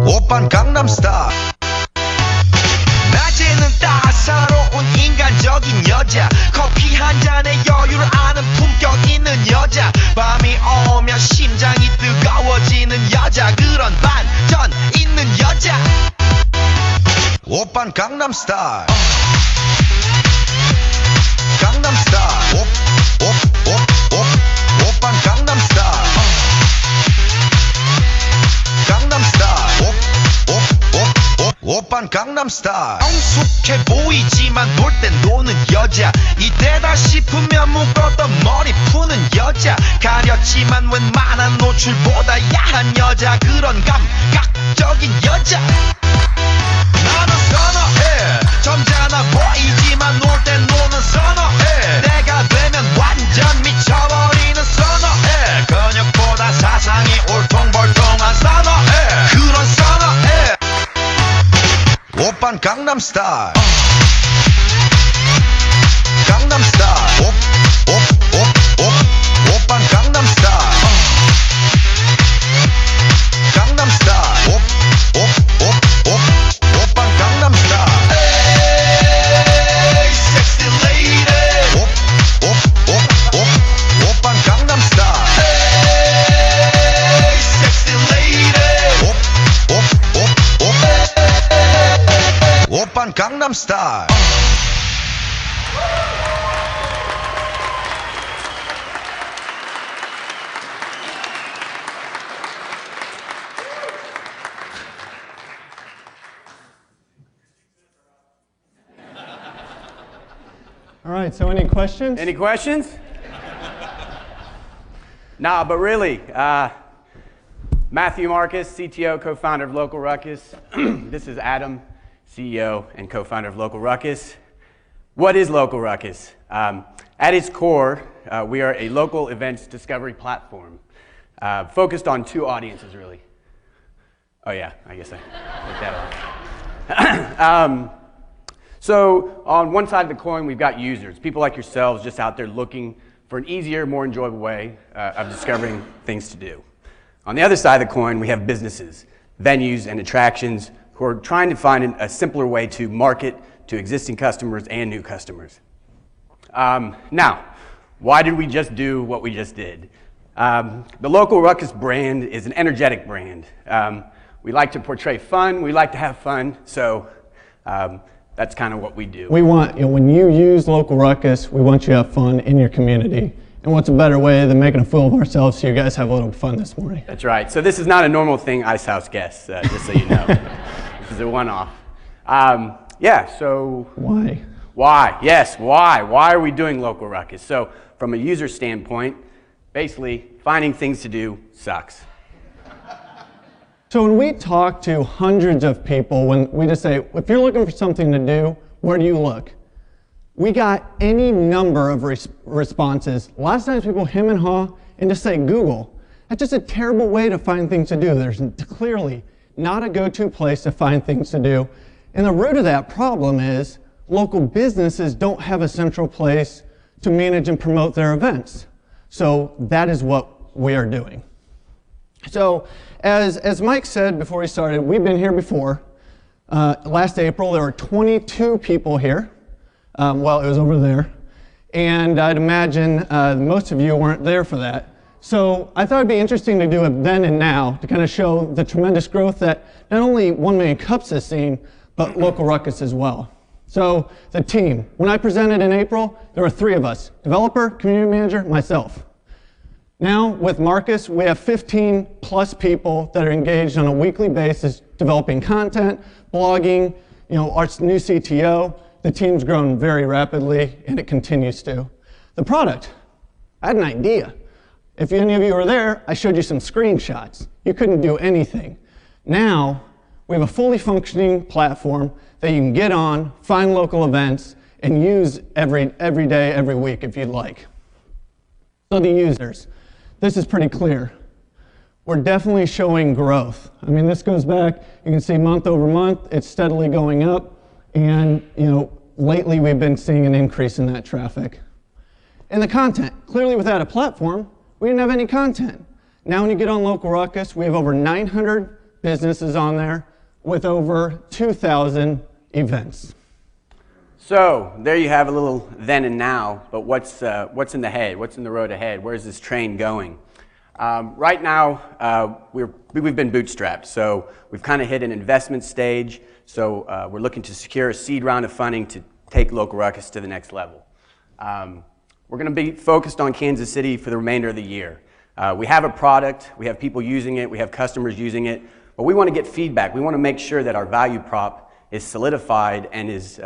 오빤 강남스타일 낮에는 따사로운 인간적인 여자 커피 한 잔에 여유를 아는 품격 있는 여자 밤이 오면 심장이 뜨거워지는 여자 그런 반전 있는 여자 오빤 강남스타일 강남스타일 오빤 강남스타일 오빤 강남스타일 성숙해 보이지만 놀 땐 노는 여자 이때다 싶으면 묶었던 머리 푸는 여자 가렸지만 웬만한 노출보다 야한 여자 그런 감각적인 여자 나는 선어해 점잖아 보이지만 놀 땐 노는 선어해 내가 되면 완전 미쳐버리는 선어해 근육보다 사상이 울퉁불퉁한 선어해 그런 선어해 오빤 강남스타일 강남스타일 오빤 강남스타일 강남스타일 오빤 강남스타일 에이 섹시 레이디 오빤 강남스타일 에이 섹시 레이디 오빤 강남스타일 All right, so any questions? Any questions? Nah, but really, Matthew Marcus, CTO, co-founder of Local Ruckus. This is Adam, CEO and co-founder of Local Ruckus. What is Local Ruckus? At its core, we are a local events discovery platform focused on two audiences, really. Oh yeah, I guess I took that off. So on one side of the coin, we've got users, people like yourselves just out there looking for an easier, more enjoyable way of discovering things to do. On the other side of the coin, we have businesses, venues, and attractions who are trying to find a simpler way to market to existing customers and new customers. Now, Why did we just do what we just did? The local Ruckus brand is an energetic brand. We like to portray fun, we like to have fun, so that's kind of what we do. We want, when you use local Ruckus, we want you to have fun in your community. And what's a better way than making a fool of ourselves so you guys have a little fun this morning? That's right. So this is not a normal thing Ice House gets, just so you know. This is a one-off. Yeah, so... Why? Why? Yes, why? Why are we doing local Ruckus? So from a user standpoint, basically, finding things to do sucks. So when we talk to hundreds of people, when we just say, if you're looking for something to do, where do you look? We got any number of responses. A lot of times people hem and haw and just say Google. That's just a terrible way to find things to do. There's clearly not a go-to place to find things to do. And the root of that problem is local businesses don't have a central place to manage and promote their events. So that is what we are doing. So as Mike said before we started, we've been here before. Last April, there were 22 people here. Well, it was over there. And I'd imagine most of you weren't there for that. So I thought it'd be interesting to do a then and now to kind of show the tremendous growth that not only 1 Million Cups has seen, but local Ruckus as well. So the team, when I presented in April, there were 3 of us, developer, community manager, myself. Now with Marcus, we have 15 plus people that are engaged on a weekly basis developing content, blogging, our new CTO. The team's grown very rapidly, and it continues to. The product, I had an idea. If any of you were there, I showed you some screenshots. You couldn't do anything. Now, we have a fully functioning platform that you can get on, find local events, and use every day, every week if you'd like. So the users, this is pretty clear. We're definitely showing growth. I mean, this goes back, you can see month over month, it's steadily going up. And, lately we've been seeing an increase in that traffic. And the content, clearly without a platform, we didn't have any content. Now when you get on Local Ruckus, we have over 900 businesses on there with over 2,000 events. So there you have a little then and now, but what's in the head? What's in the road ahead? Where's this train going? Right now, we've been bootstrapped, so we've kind of hit an investment stage. So we're looking to secure a seed round of funding to take Local Ruckus to the next level. We're going to be focused on Kansas City for the remainder of the year. We have a product, we have people using it, we have customers using it, but we want to get feedback. We want to make sure that our value prop is solidified and is,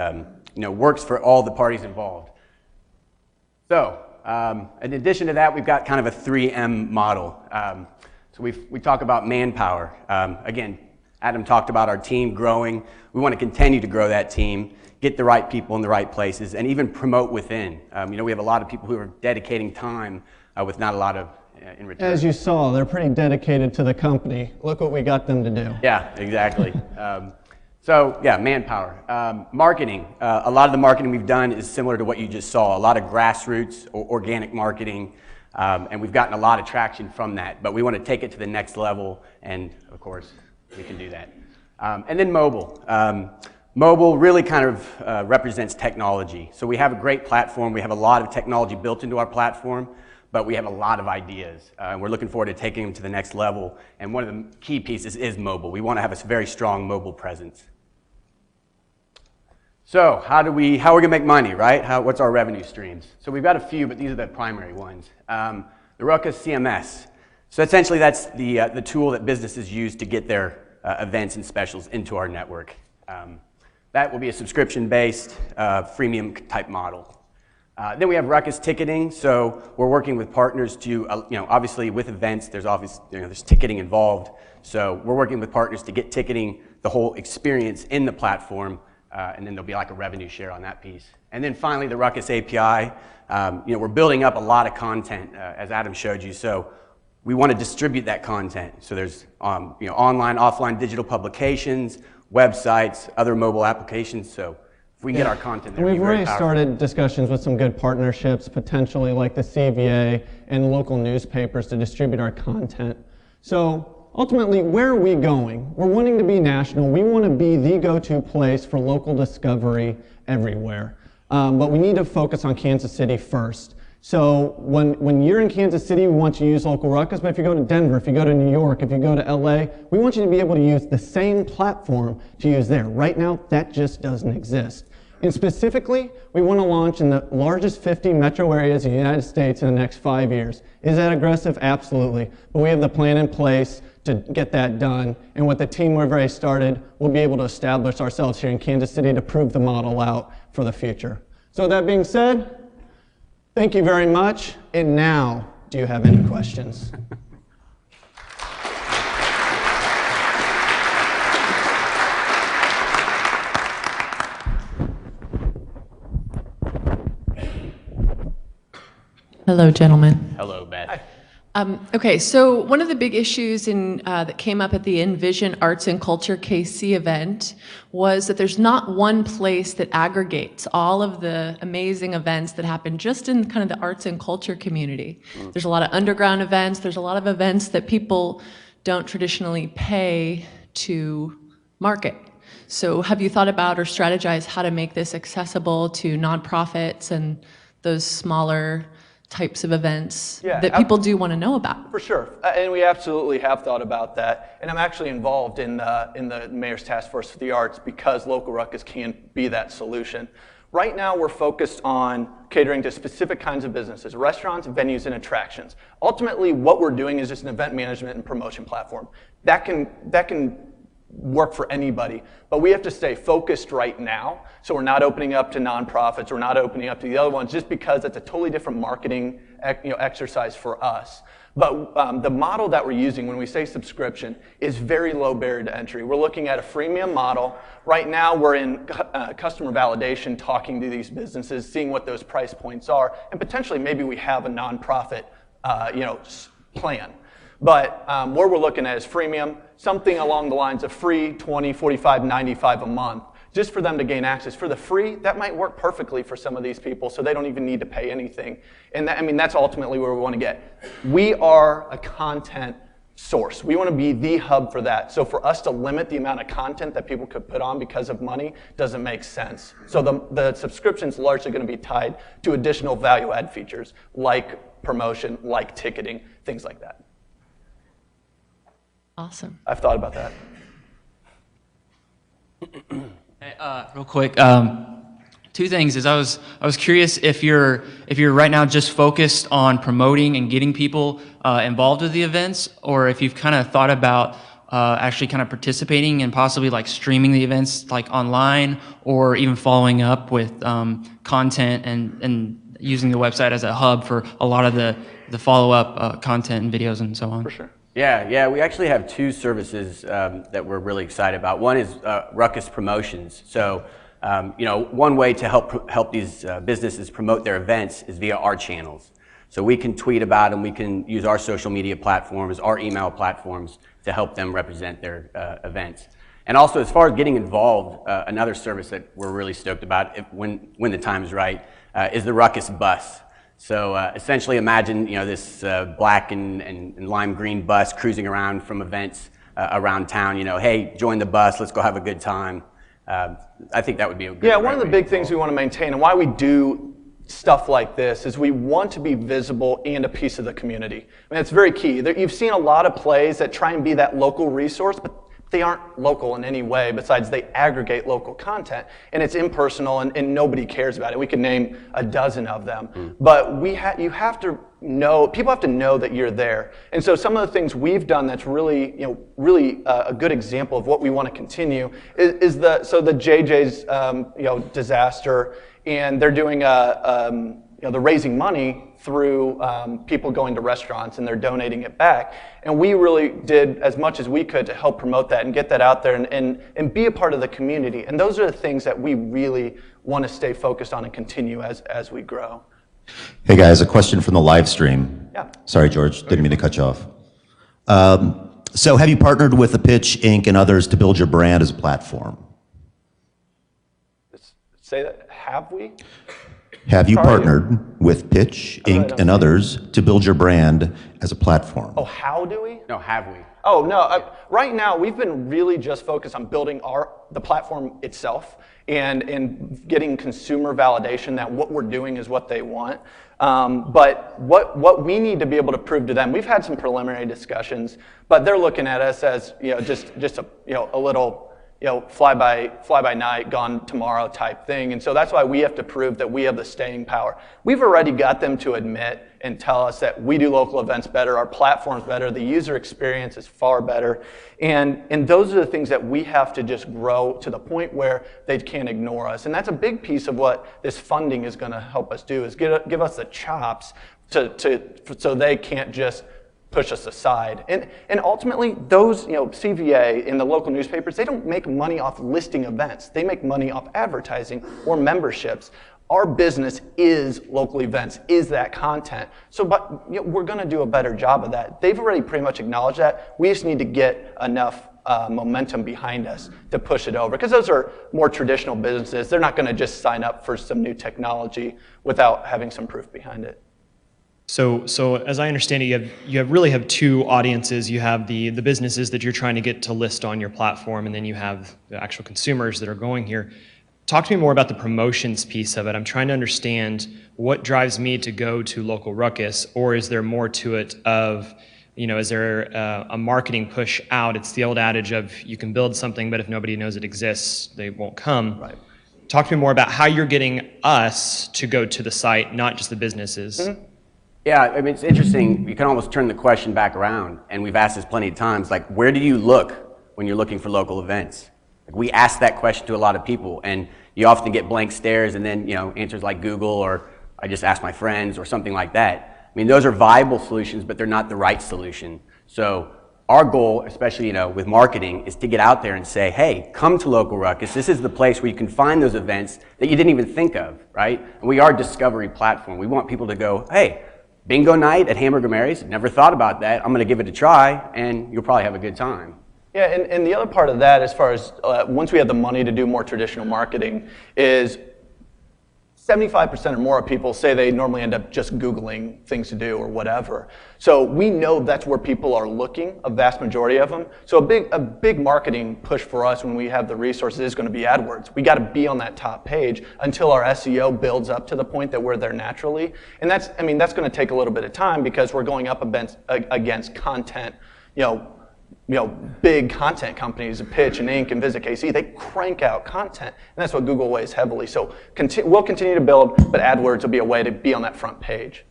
works for all the parties involved. So, in addition to that, we've got kind of a 3M model. So we talk about manpower. Again, Adam talked about our team growing. We want to continue to grow that team, get the right people in the right places, and even promote within. We have a lot of people who are dedicating time with not a lot of in return. As you saw, they're pretty dedicated to the company. Look what we got them to do. Yeah, exactly. So yeah, manpower. Marketing. A lot of the marketing we've done is similar to what you just saw. A lot of grassroots or organic marketing. And we've gotten a lot of traction from that. But we want to take it to the next level. And of course, we can do that. And then mobile. Mobile really kind of represents technology. So we have a great platform. We have a lot of technology built into our platform. But we have a lot of ideas. And we're looking forward to taking them to the next level. And one of the key pieces is mobile. We want to have a very strong mobile presence. So how are we going to make money, right? What's our revenue streams? So we've got a few, but these are the primary ones. The Ruckus CMS. So essentially that's the tool that businesses use to get their events and specials into our network. That will be a subscription-based, freemium type model. Then we have Ruckus ticketing. So we're working with partners to, obviously with events, there's ticketing involved. So we're working with partners to get ticketing, the whole experience in the platform. And then there'll be like a revenue share on that piece. And then finally, the Ruckus API. We're building up a lot of content, as Adam showed you. So we want to distribute that content. So there's online, offline, digital publications, websites, other mobile applications. So if we get our content there, we've already started discussions with some good partnerships, potentially like the CVA and local newspapers to distribute our content. So ultimately, where are we going? We're wanting to be national. We want to be the go-to place for local discovery everywhere. But we need to focus on Kansas City first. So when you're in Kansas City, we want you to use local Ruckus, but if you go to Denver, if you go to New York, if you go to LA, we want you to be able to use the same platform to use there. Right now, that just doesn't exist. And specifically, we want to launch in the largest 50 metro areas in the United States in the next 5 years. Is that aggressive? Absolutely. But we have the plan in place to get that done. And with the team we've already started, we'll be able to establish ourselves here in Kansas City to prove the model out for the future. So with that being said, thank you very much. And now, do you have any questions? Hello, gentlemen. Hello, Beth. Okay, so one of the big issues that came up at the Envision Arts and Culture KC event was that there's not one place that aggregates all of the amazing events that happen just in kind of the arts and culture community. There's a lot of underground events, there's a lot of events that people don't traditionally pay to market. So have you thought about or strategized how to make this accessible to nonprofits and those smaller types of events that people do want to know about? For sure, and we absolutely have thought about that. And I'm actually involved in the Mayor's Task Force for the Arts because local Ruckus can be that solution. Right now, we're focused on catering to specific kinds of businesses, restaurants, venues, and attractions. Ultimately, what we're doing is just an event management and promotion platform. That can work for anybody, but we have to stay focused right now. So we're not opening up to nonprofits, we're not opening up to the other ones, just because it's a totally different marketing exercise for us. But the model that we're using when we say subscription is very low barrier to entry. We're looking at a freemium model. Right now we're in customer validation, talking to these businesses, seeing what those price points are, and potentially maybe we have a nonprofit plan. But where we're looking at is freemium, something along the lines of free, $20, $45, $95 a month, just for them to gain access. For the free, that might work perfectly for some of these people, so they don't even need to pay anything. And that's ultimately where we want to get. We are a content source. We want to be the hub for that. So for us to limit the amount of content that people could put on because of money doesn't make sense. So the subscription's largely going to be tied to additional value add features like promotion, like ticketing, things like that. Awesome. I've thought about that. Hey, real quick, two things. I was curious if you're right now just focused on promoting and getting people involved with the events, or if you've kind of thought about actually kind of participating and possibly like streaming the events like online, or even following up with content and using the website as a hub for a lot of the follow-up content and videos and so on. For sure. Yeah, we actually have two services that we're really excited about. One is Ruckus Promotions. So, one way to help these businesses promote their events is via our channels. So we can tweet about them, we can use our social media platforms, our email platforms to help them represent their events. And also, as far as getting involved, another service that we're really stoked about, when the time is right, is the Ruckus Bus. So essentially imagine this black and lime green bus cruising around from events around town. Hey, join the bus, let's go have a good time. I think that would be a good one of the big things we want to maintain and why we do stuff like this is we want to be visible and a piece of the community. I mean, it's very key. You've seen a lot of plays that try and be that local resource, but they aren't local in any way besides they aggregate local content, and it's impersonal and nobody cares about it. We could name a dozen of them, but you have to know, people have to know that you're there. And so some of the things we've done that's really a good example of what we want to continue is the JJ's disaster, and they're doing they're raising money through people going to restaurants and they're donating it back. And we really did as much as we could to help promote that and get that out there and be a part of the community. And those are the things that we really want to stay focused on and continue as we grow. Hey guys, a question from the live stream. Yeah. Sorry, George, didn't mean to cut you off. So have you partnered with The Pitch, Inc. and others to build your brand as a platform? Say that, have we? Have you Sorry. partnered with Pitch, Inc. and others to build your brand as a platform? Oh, how do we? No, have we? Oh, no. Right now, we've been really just focused on building the platform itself and getting consumer validation that what we're doing is what they want. But what we need to be able to prove to them, we've had some preliminary discussions, but they're looking at us as just a little fly by night, gone tomorrow type thing. And so that's why we have to prove that we have the staying power. We've already got them to admit and tell us that we do local events better, our platform's better, the user experience is far better. And those are the things that we have to just grow to the point where they can't ignore us. And that's a big piece of what this funding is going to help us do, is give us the chops so they can't just push us aside. And ultimately, those, CVA in the local newspapers, they don't make money off listing events. They make money off advertising or memberships. Our business is local events, is that content. So, but we're going to do a better job of that. They've already pretty much acknowledged that. We just need to get enough momentum behind us to push it over, because those are more traditional businesses. They're not going to just sign up for some new technology without having some proof behind it. So as I understand it, you really have two audiences. You have the businesses that you're trying to get to list on your platform, and then you have the actual consumers that are going here. Talk to me more about the promotions piece of it. I'm trying to understand what drives me to go to Local Ruckus, or is there more to it of, is there a marketing push out? It's the old adage of you can build something, but if nobody knows it exists, they won't come. Right. Talk to me more about how you're getting us to go to the site, not just the businesses. Mm-hmm. Yeah, I mean, it's interesting. You can almost turn the question back around, and we've asked this plenty of times, like, where do you look when you're looking for local events? Like, we ask that question to a lot of people, and you often get blank stares and then, answers like Google, or I just ask my friends, or something like that. I mean, those are viable solutions, but they're not the right solution. So our goal, especially, with marketing, is to get out there and say, hey, come to Local Ruckus. This is the place where you can find those events that you didn't even think of, right? And we are a discovery platform. We want people to go, hey, bingo night at Hamburger Mary's, never thought about that. I'm going to give it a try, and you'll probably have a good time. Yeah, and the other part of that, as far as once we have the money to do more traditional marketing, is 75% or more of people say they normally end up just Googling things to do or whatever. So we know that's where people are looking, a vast majority of them. So a big marketing push for us when we have the resources is going to be AdWords. We got to be on that top page until our SEO builds up to the point that we're there naturally. And that's going to take a little bit of time, because we're going up against content, big content companies, Pitch and Inc. and Visit KC, they crank out content, and that's what Google weighs heavily. So we'll continue to build, but AdWords will be a way to be on that front page.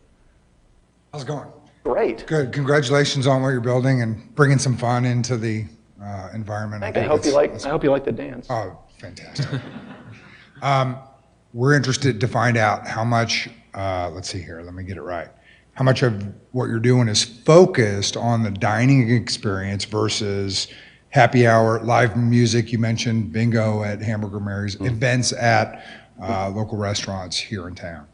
How's it going? Great. Good. Congratulations on what you're building and bringing some fun into the environment. I hope you like the dance. Oh, fantastic. We're interested to find out how much. Let's see here. Let me get it right. How much of what you're doing is focused on the dining experience versus happy hour, live music. You mentioned bingo at Hamburger Mary's, events at local restaurants here in town.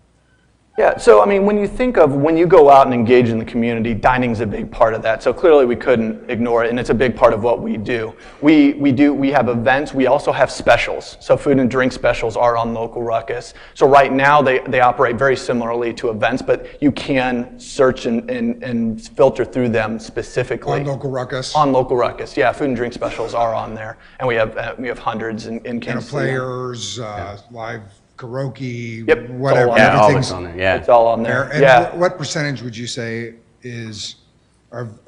Yeah, so when you go out and engage in the community, dining's a big part of that. So clearly we couldn't ignore it, and it's a big part of what we do. We have events, we also have specials. So food and drink specials are on Local Ruckus. So right now they operate very similarly to events, but you can search and filter through them specifically. On Local Ruckus? On Local Ruckus, yeah, food and drink specials are on there. And we have hundreds in Kansas City. Players, live karaoke, yep, whatever. Everything's on there. Yeah, it's all on there. And what percentage would you say is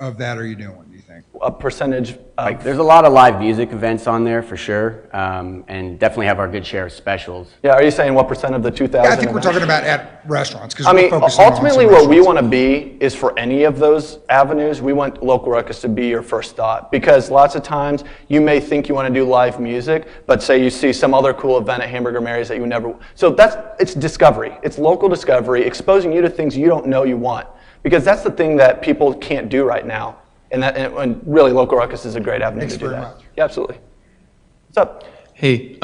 of that are you doing, do you think? A percentage of... There's a lot of live music events on there for sure, and definitely have our good share of specials. Yeah, are you saying what percent of the 2,000? Yeah, I think we're talking about at restaurants. Ultimately where we want to be is for any of those avenues, we want Local Ruckus to be your first thought. Because lots of times you may think you want to do live music, but say you see some other cool event at Hamburger Mary's that you never... So it's discovery. It's local discovery, exposing you to things you don't know you want. Because that's the thing that people can't do right now. And really, Local Ruckus is a great avenue to do that. Much. Yeah, absolutely. What's up? Hey,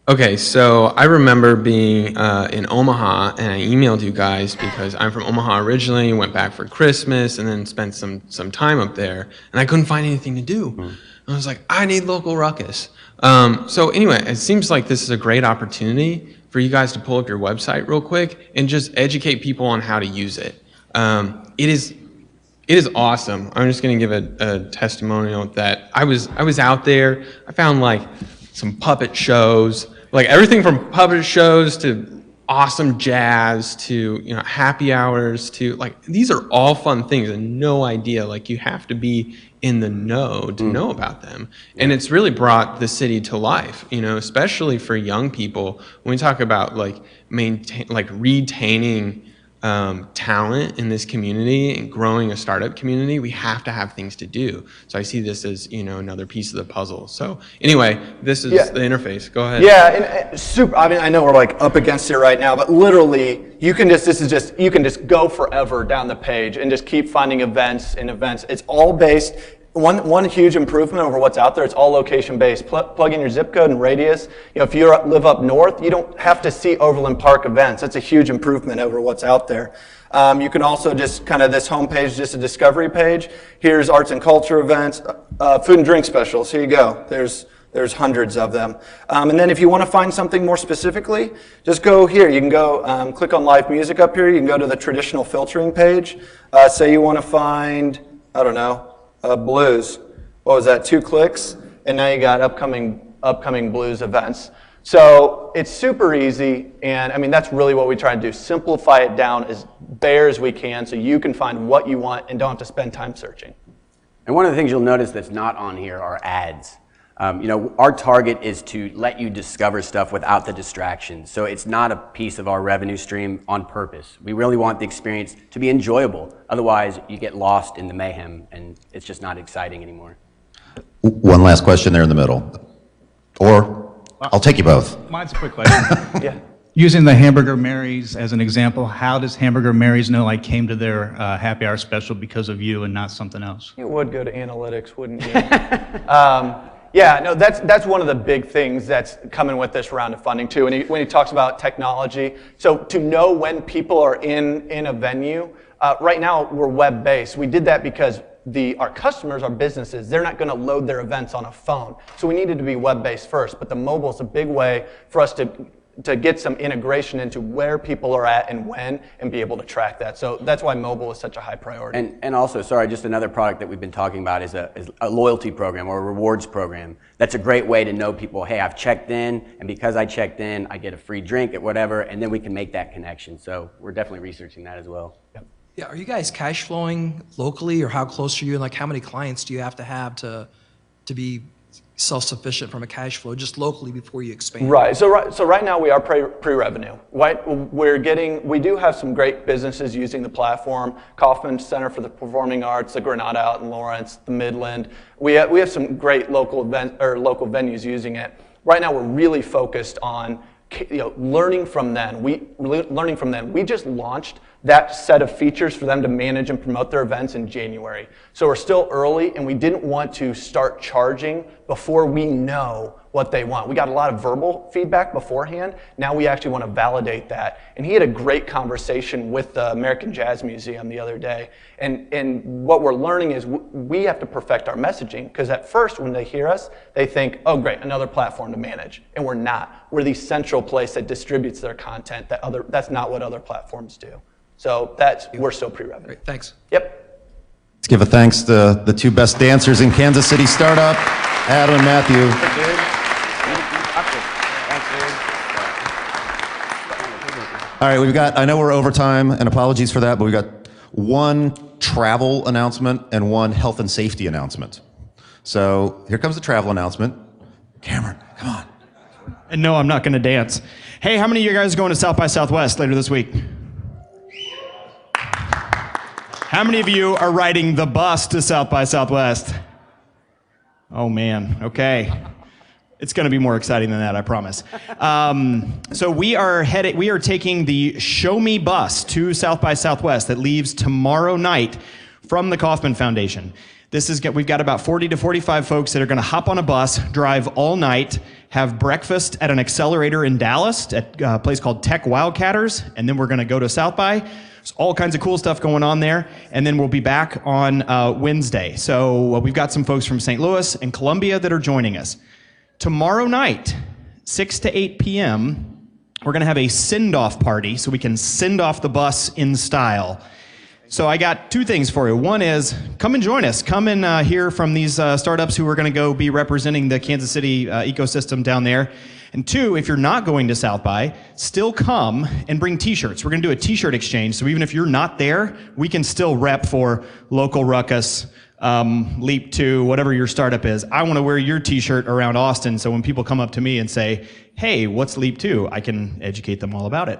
okay, so I remember being in Omaha, and I emailed you guys because I'm from Omaha originally, went back for Christmas, and then spent some time up there, and I couldn't find anything to do. And I was like, I need Local Ruckus. So anyway, it seems like this is a great opportunity for you guys to pull up your website real quick and just educate people on how to use it. It is awesome. I'm just going to give a testimonial that I was out there. I found like some puppet shows, like everything from puppet shows to awesome jazz to happy hours to like these are all fun things and no idea, like you have to be in the know to know about them. And it's really brought the city to life, especially for young people. When we talk about like retaining talent in this community and growing a startup community, we have to have things to do. So I see this as another piece of the puzzle. So anyway, this is the interface. Go ahead. Yeah, and super. I mean, I know we're like up against it right now, but literally, you can just go forever down the page and just keep finding events and events. It's all based. One huge improvement over what's out there, it's all location-based. Plug in your zip code and radius. If you live up north, you don't have to see Overland Park events. That's a huge improvement over what's out there. You can also just this homepage, just a discovery page. Here's arts and culture events, food and drink specials. Here you go. There's hundreds of them. And then if you want to find something more specifically, just go here. You can go click on live music up here. You can go to the traditional filtering page. Say you want to find, I don't know, blues. What was that? 2 clicks, and now you got upcoming blues events. So it's super easy, and I mean that's really what we try to do. Simplify it down as bare as we can, so you can find what you want and don't have to spend time searching. And one of the things you'll notice that's not on here are ads. Our target is to let you discover stuff without the distractions. So it's not a piece of our revenue stream on purpose. We really want the experience to be enjoyable. Otherwise, you get lost in the mayhem, and it's just not exciting anymore. One last question there in the middle. Or I'll take you both. Mine's a quick question. Yeah. Using the Hamburger Mary's as an example, how does Hamburger Mary's know I came to their happy hour special because of you and not something else? You would go to analytics, wouldn't you? Yeah, no, that's one of the big things that's coming with this round of funding too. When he talks about technology, so to know when people are in a venue, right now we're web-based. We did that because our customers, our businesses, they're not going to load their events on a phone. So we needed to be web-based first, but the mobile is a big way for us to get some integration into where people are at and when, and be able to track that. So that's why mobile is such a high priority. And also, sorry, just another product that we've been talking about is a loyalty program or a rewards program. That's a great way to know people, hey, I've checked in, and because I checked in, I get a free drink at whatever, and then we can make that connection. So we're definitely researching that as well. Yep. Yeah, are you guys cash flowing locally, or how close are you, and like how many clients do you have to be self-sufficient from a cash flow just locally before you expand? Right. So right now we are pre-revenue. We do have some great businesses using the platform. Kaufman Center for the Performing Arts, the Granada out in Lawrence, the Midland. We have some great local venues using it. Right now we're really focused on learning from them. We just launched that set of features for them to manage and promote their events in January. So we're still early, and we didn't want to start charging before we know what they want. We got a lot of verbal feedback beforehand. Now we actually want to validate that. And he had a great conversation with the American Jazz Museum the other day. And what we're learning is we have to perfect our messaging, because at first when they hear us, they think, oh great, another platform to manage. And we're not. We're the central place that distributes their content. That's not what other platforms do. So we're still pre-revenue. Great, thanks. Yep. Let's give a thanks to the two best dancers in Kansas City Startup, Adam and Matthew. All right, I know we're over time, and apologies for that, but we've got one travel announcement and one health and safety announcement. So here comes the travel announcement. Cameron, come on. And no, I'm not going to dance. Hey, how many of you guys are going to South by Southwest later this week? How many of you are riding the bus to South by Southwest? Oh man, okay. It's going to be more exciting than that, I promise. So we are taking the Show Me bus to South by Southwest that leaves tomorrow night from the Kaufman Foundation. We've got about 40 to 45 folks that are going to hop on a bus, drive all night, have breakfast at an accelerator in Dallas at a place called Tech Wildcatters, and then we're going to go to South by. There's all kinds of cool stuff going on there, and then we'll be back on Wednesday. So we've got some folks from St. Louis and Columbia that are joining us. Tomorrow night, 6 to 8 p.m., we're going to have a send-off party so we can send off the bus in style. So I got two things for you. One is, come and join us. Come and hear from these startups who are going to go be representing the Kansas City ecosystem down there. And two, if you're not going to South by, still come and bring t-shirts. We're going to do a t-shirt exchange, so even if you're not there, we can still rep for local Ruckus, Leap 2, whatever your startup is. I want to wear your t-shirt around Austin, so when people come up to me and say, hey, what's Leap 2? I can educate them all about it.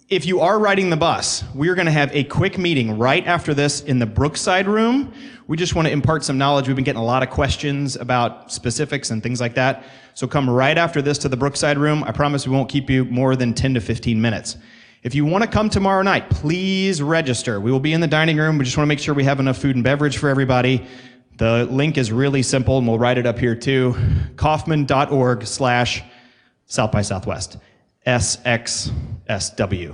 If you are riding the bus, we're going to have a quick meeting right after this in the Brookside room. We just want to impart some knowledge. We've been getting a lot of questions about specifics and things like that. So come right after this to the Brookside room. I promise we won't keep you more than 10 to 15 minutes. If you want to come tomorrow night, please register. We will be in the dining room. We just want to make sure we have enough food and beverage for everybody. The link is really simple, and we'll write it up here too. Kaufman.org/South by Southwest. SXSW.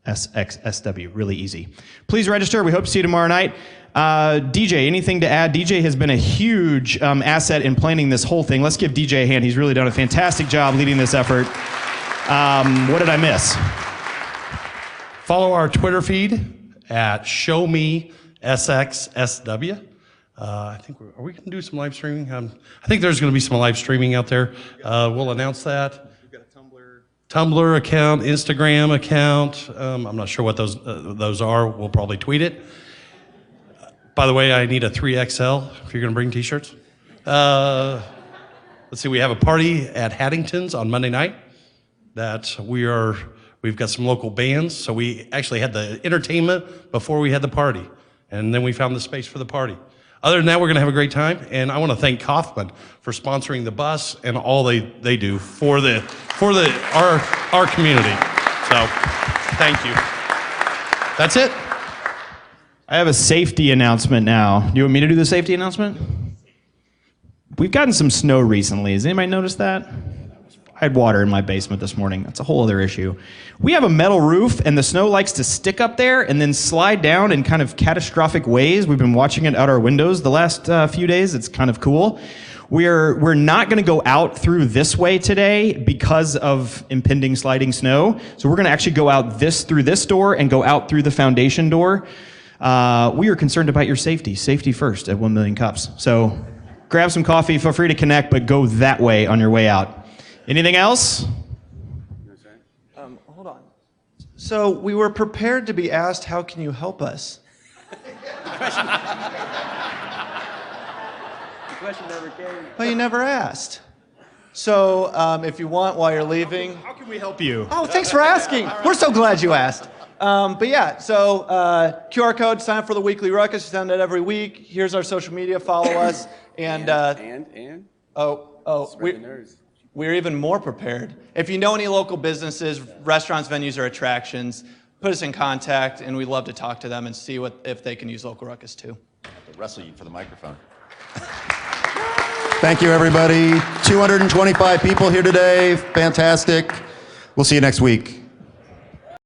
SXSW. Really easy. Please register. We hope to see you tomorrow night. DJ, anything to add? DJ has been a huge asset in planning this whole thing. Let's give DJ a hand. He's really done a fantastic job leading this effort. What did I miss? Follow our Twitter feed at ShowMeSXSW. I think are we going to do some live streaming? I think there's going to be some live streaming out there. We'll announce that. We've got a Tumblr account, Instagram account. I'm not sure what those are. We'll probably tweet it. By the way, I need a 3XL if you're going to bring t-shirts. Let's see, we have a party at Haddington's on Monday night that we've got some local bands. So we actually had the entertainment before we had the party. And then we found the space for the party. Other than that, we're going to have a great time. And I want to thank Kaufman for sponsoring the bus and all they do for our community. So thank you. That's it. I have a safety announcement now. Do you want me to do the safety announcement? We've gotten some snow recently. Has anybody noticed that? I had water in my basement this morning. That's a whole other issue. We have a metal roof, and the snow likes to stick up there and then slide down in kind of catastrophic ways. We've been watching it out our windows the last few days. It's kind of cool. We're not going to go out through this way today because of impending sliding snow. So we're going to actually go out through this door and go out through the foundation door. We are concerned about your safety. Safety first at 1 Million Cups. So grab some coffee, feel free to connect, but go that way on your way out. Anything else? Hold on. So we were prepared to be asked, how can you help us? The question never came. Well, you never asked. So if you want, while you're leaving. How can we help you? Oh, thanks for asking. We're so glad you asked. But yeah, so QR code, sign up for the weekly Ruckus. We send it every week. Here's our social media. Follow us. We're even more prepared. If you know any local businesses, restaurants, venues, or attractions, put us in contact, and we'd love to talk to them and see if they can use local Ruckus too. I'll wrestle you for the microphone. Thank you, everybody. 225 people here today. Fantastic. We'll see you next week.